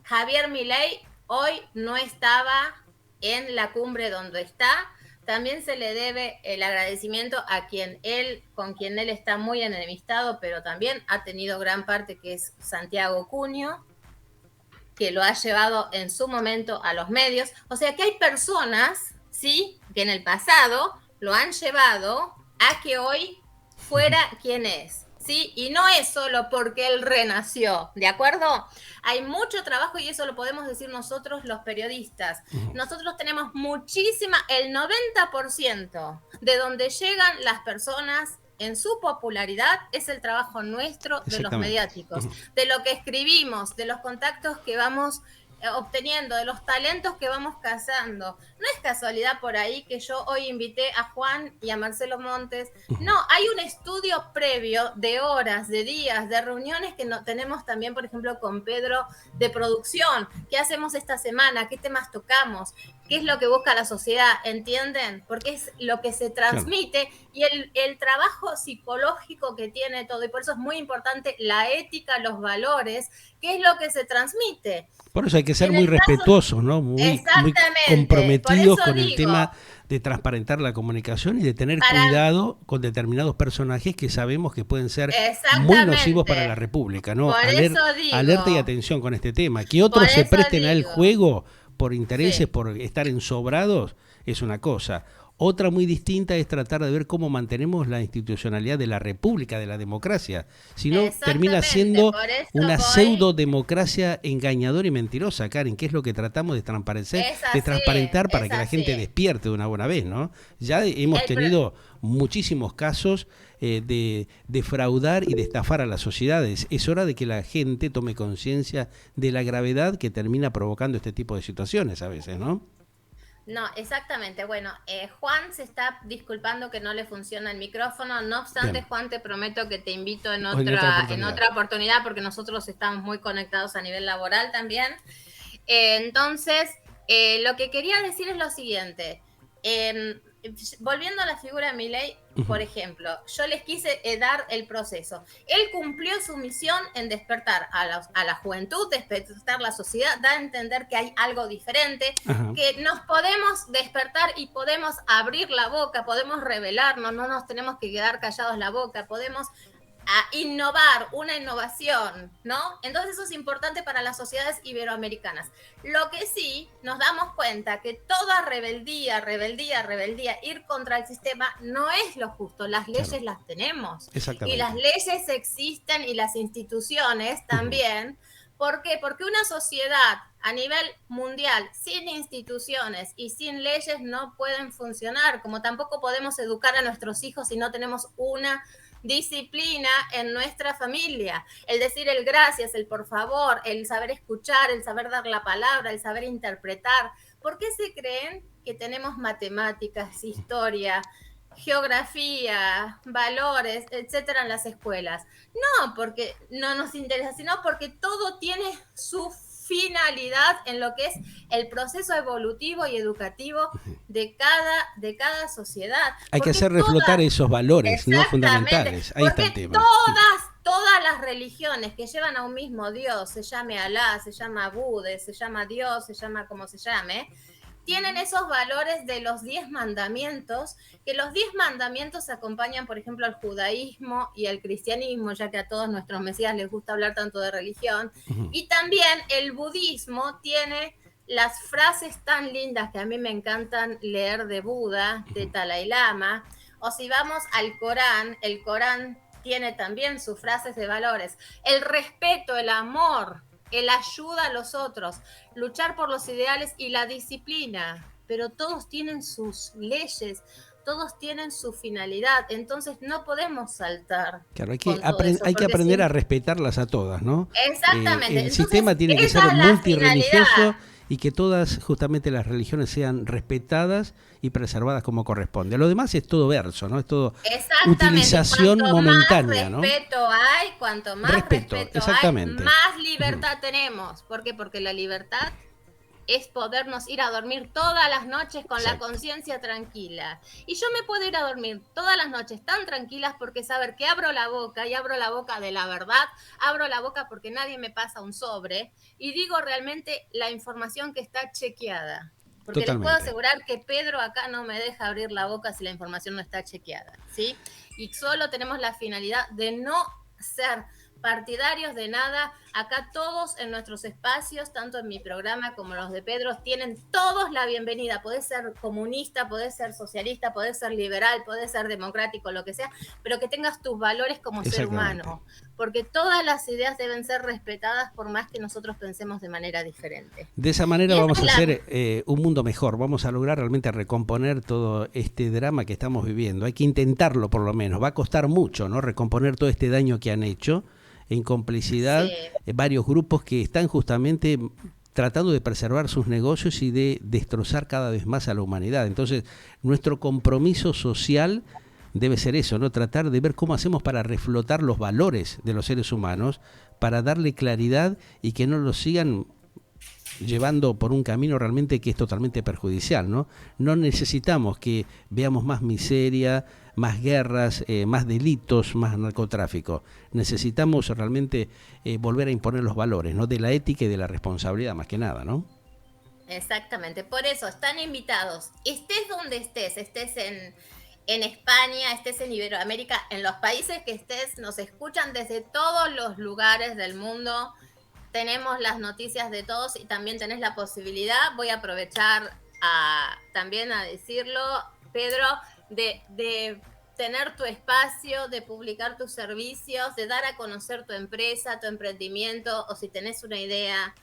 Javier Milei hoy no estaba en la cumbre donde está. También se le debe el agradecimiento a con quien él está muy enemistado, pero también ha tenido gran parte, que es Santiago Cuño, que lo ha llevado en su momento a los medios. O sea que hay personas, ¿sí?, que en el pasado lo han llevado a que hoy fuera quien es, ¿sí? Y no es solo porque él renació, ¿de acuerdo? Hay mucho trabajo y eso lo podemos decir nosotros los periodistas. Nosotros tenemos el 90% de donde llegan las personas en su popularidad es el trabajo nuestro de los mediáticos, de lo que escribimos, de los contactos que vamos obteniendo, de los talentos que vamos cazando. No es casualidad por ahí que yo hoy invité a Juan y a Marcelo Montes. No, hay un estudio previo de horas, de días, de reuniones que tenemos también, por ejemplo, con Pedro, de producción. ¿Qué hacemos esta semana? ¿Qué temas tocamos? ¿Qué es lo que busca la sociedad? ¿Entienden? Porque es lo que se transmite y el trabajo psicológico que tiene todo. Y por eso es muy importante la ética, los valores, qué es lo que se transmite. Por eso hay que ser muy respetuosos, ¿no? Muy comprometidos con el tema de transparentar la comunicación y de tener cuidado con determinados personajes que sabemos que pueden ser muy nocivos para la República, ¿no? Alerta y atención con este tema. Que otros se presten al juego por intereses, por estar ensobrados, es una cosa. Otra muy distinta es tratar de ver cómo mantenemos la institucionalidad de la República, de la democracia. Si no, termina siendo una pseudo-democracia engañadora y mentirosa, Karen, que es lo que tratamos de transparentar para que la gente despierte de una buena vez, ¿no? Ya hemos tenido muchísimos casos de defraudar y de estafar a las sociedades. Es hora de que la gente tome conciencia de la gravedad que termina provocando este tipo de situaciones a veces, ¿no? No, exactamente. Bueno, Juan se está disculpando que no le funciona el micrófono. No obstante, bien, Juan, te prometo que te invito en otra oportunidad porque nosotros estamos muy conectados a nivel laboral también. Entonces, lo que quería decir es lo siguiente. Volviendo a la figura de Milei, por ejemplo, yo les quise dar el proceso. Él cumplió su misión en despertar a la juventud, despertar la sociedad, dar a entender que hay algo diferente, que nos podemos despertar y podemos abrir la boca, podemos revelarnos, no nos tenemos que quedar callados la boca, podemos innovar, una innovación, ¿no? Entonces eso es importante para las sociedades iberoamericanas. Lo que sí nos damos cuenta que toda rebeldía, ir contra el sistema no es lo justo. Las leyes las tenemos. Y las leyes existen y las instituciones también. ¿Por qué? Porque una sociedad a nivel mundial sin instituciones y sin leyes no pueden funcionar, como tampoco podemos educar a nuestros hijos si no tenemos una disciplina en nuestra familia, el decir el gracias, el por favor, el saber escuchar, el saber dar la palabra, el saber interpretar. ¿Por qué se creen que tenemos matemáticas, historia, geografía, valores, etcétera en las escuelas? No porque no nos interesa, sino porque todo tiene su finalidad en lo que es el proceso evolutivo y educativo de cada sociedad. Hay que hacer reflotar esos valores, ¿no? Fundamentales. Ahí está el tema. Todas las religiones que llevan a un mismo Dios, se llame Alá, se llama Buda, se llama Dios, se llama como se llame, tienen esos valores de los 10 mandamientos, que los 10 mandamientos acompañan, por ejemplo, al judaísmo y al cristianismo, ya que a todos nuestros mesías les gusta hablar tanto de religión, y también el budismo tiene las frases tan lindas que a mí me encantan leer de Buda, de Dalai Lama, o si vamos al Corán, el Corán tiene también sus frases de valores, el respeto, el amor, el ayuda a los otros, luchar por los ideales y la disciplina, pero todos tienen sus leyes, todos tienen su finalidad, entonces no podemos saltar. Claro, hay que aprender a respetarlas a todas, ¿no? Exactamente. El sistema tiene que ser multirreligioso y que todas justamente las religiones sean respetadas y preservadas como corresponde. Lo demás es todo verso, ¿no? Es todo utilización momentánea, ¿no? Cuanto más respeto hay, más libertad tenemos. ¿Por qué? Porque la libertad es podernos ir a dormir todas las noches con la conciencia tranquila. Y yo me puedo ir a dormir todas las noches tan tranquilas porque saber que abro la boca y abro la boca de la verdad, abro la boca porque nadie me pasa un sobre y digo realmente la información que está chequeada. Porque les puedo asegurar que Pedro acá no me deja abrir la boca si la información no está chequeada, ¿sí? Y solo tenemos la finalidad de no ser partidarios de nada Acá todos en nuestros espacios, tanto en mi programa como los de Pedro, tienen todos la bienvenida. Podés ser comunista, podés ser socialista, podés ser liberal, podés ser democrático, lo que sea, pero que tengas tus valores como ser humano. Porque todas las ideas deben ser respetadas por más que nosotros pensemos de manera diferente. De esa manera vamos a hacer un mundo mejor, vamos a lograr realmente recomponer todo este drama que estamos viviendo. Hay que intentarlo por lo menos, va a costar mucho, ¿no? Recomponer todo este daño que han hecho en complicidad varios grupos que están justamente tratando de preservar sus negocios y de destrozar cada vez más a la humanidad. Entonces, nuestro compromiso social debe ser eso, ¿no? Tratar de ver cómo hacemos para reflotar los valores de los seres humanos, para darle claridad y que no los sigan llevando por un camino realmente que es totalmente perjudicial, ¿no? No necesitamos que veamos más miseria, más guerras, más delitos, más narcotráfico. Necesitamos realmente volver a imponer los valores, ¿no? De la ética y de la responsabilidad, más que nada, ¿no? Exactamente, por eso están invitados. Estés donde estés en España, estés en Iberoamérica, en los países que estés, nos escuchan desde todos los lugares del mundo. Tenemos las noticias de todos y también tenés la posibilidad, voy a aprovechar también a decirlo, Pedro, de tener tu espacio, de publicar tus servicios, de dar a conocer tu empresa, tu emprendimiento, o si tenés una idea,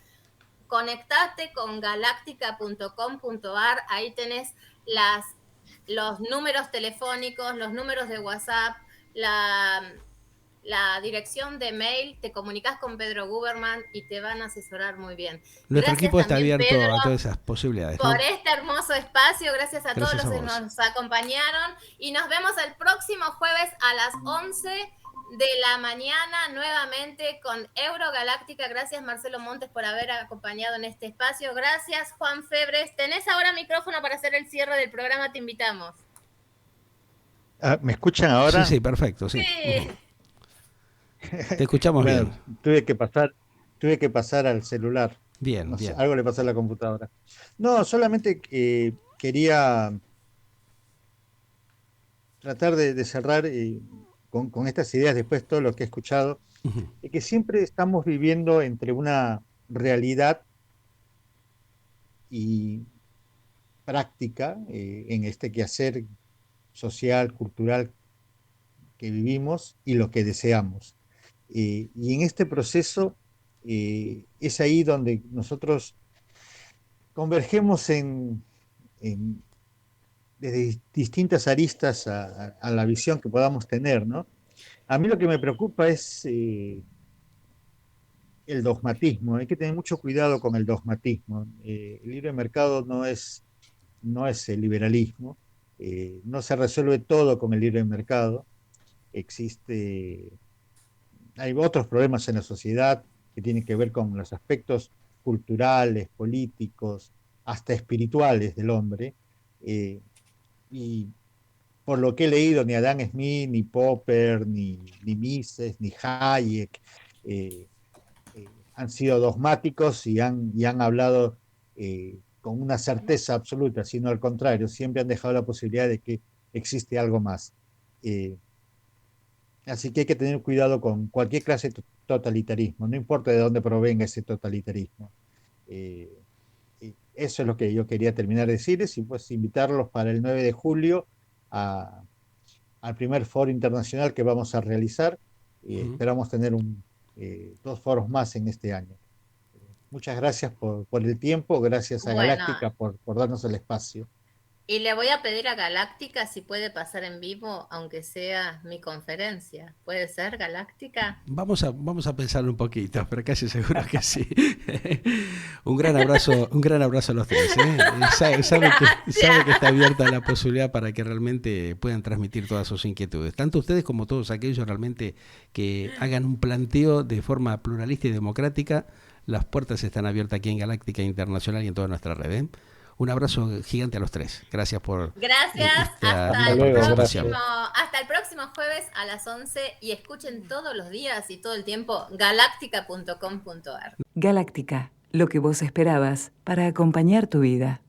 conectate con galactica.com.ar, ahí tenés los números telefónicos, los números de WhatsApp, la dirección de mail, te comunicas con Pedro Guberman y te van a asesorar muy bien. Nuestro Gracias equipo está también, abierto Pedro, a todas esas posibilidades, por ¿no? este hermoso espacio. Gracias a todos los que nos acompañaron y nos vemos el próximo jueves a las 11 de la mañana nuevamente con Eurogaláctica. Gracias, Marcelo Montes, por haber acompañado en este espacio. Gracias, Juan Febres. Tenés ahora micrófono para hacer el cierre del programa, te invitamos. ¿Me escuchan ahora? Sí, perfecto, sí. Sí. Te escuchamos bien. Tuve que pasar al celular. Bien, no sé, bien. algo le pasó a la computadora. No, solamente quería tratar de cerrar con estas ideas después de todo lo que he escuchado, de que siempre estamos viviendo entre una realidad y práctica en este quehacer social, cultural que vivimos y lo que deseamos. Y en este proceso es ahí donde nosotros convergemos desde distintas aristas a la visión que podamos tener, ¿no? A mí lo que me preocupa es el dogmatismo. Hay que tener mucho cuidado con el dogmatismo. El libre mercado no es el liberalismo. No se resuelve todo con el libre mercado. Hay otros problemas en la sociedad que tienen que ver con los aspectos culturales, políticos, hasta espirituales del hombre. Y por lo que he leído, ni Adam Smith, ni Popper, ni Mises, ni Hayek han sido dogmáticos y han hablado con una certeza absoluta, sino al contrario, siempre han dejado la posibilidad de que existe algo más. Así que hay que tener cuidado con cualquier clase de totalitarismo, no importa de dónde provenga ese totalitarismo. Eso es lo que yo quería terminar de decirles y pues invitarlos para el 9 de julio al primer foro internacional que vamos a realizar. Esperamos tener 2 foros más en este año. Muchas gracias por el tiempo, gracias a Galáctica por darnos el espacio. Y le voy a pedir a Galáctica si puede pasar en vivo, aunque sea mi conferencia. ¿Puede ser, Galáctica? Vamos a pensarlo un poquito, pero casi seguro que sí. Un gran abrazo a los tres. Sabe que está abierta la posibilidad para que realmente puedan transmitir todas sus inquietudes. Tanto ustedes como todos aquellos realmente que hagan un planteo de forma pluralista y democrática. Las puertas están abiertas aquí en Galáctica Internacional y en toda nuestra red. Un abrazo gigante a los tres. Gracias por... Gracias. Hasta el próximo jueves a las 11 y escuchen todos los días y todo el tiempo galactica.com.ar. Galáctica, lo que vos esperabas para acompañar tu vida.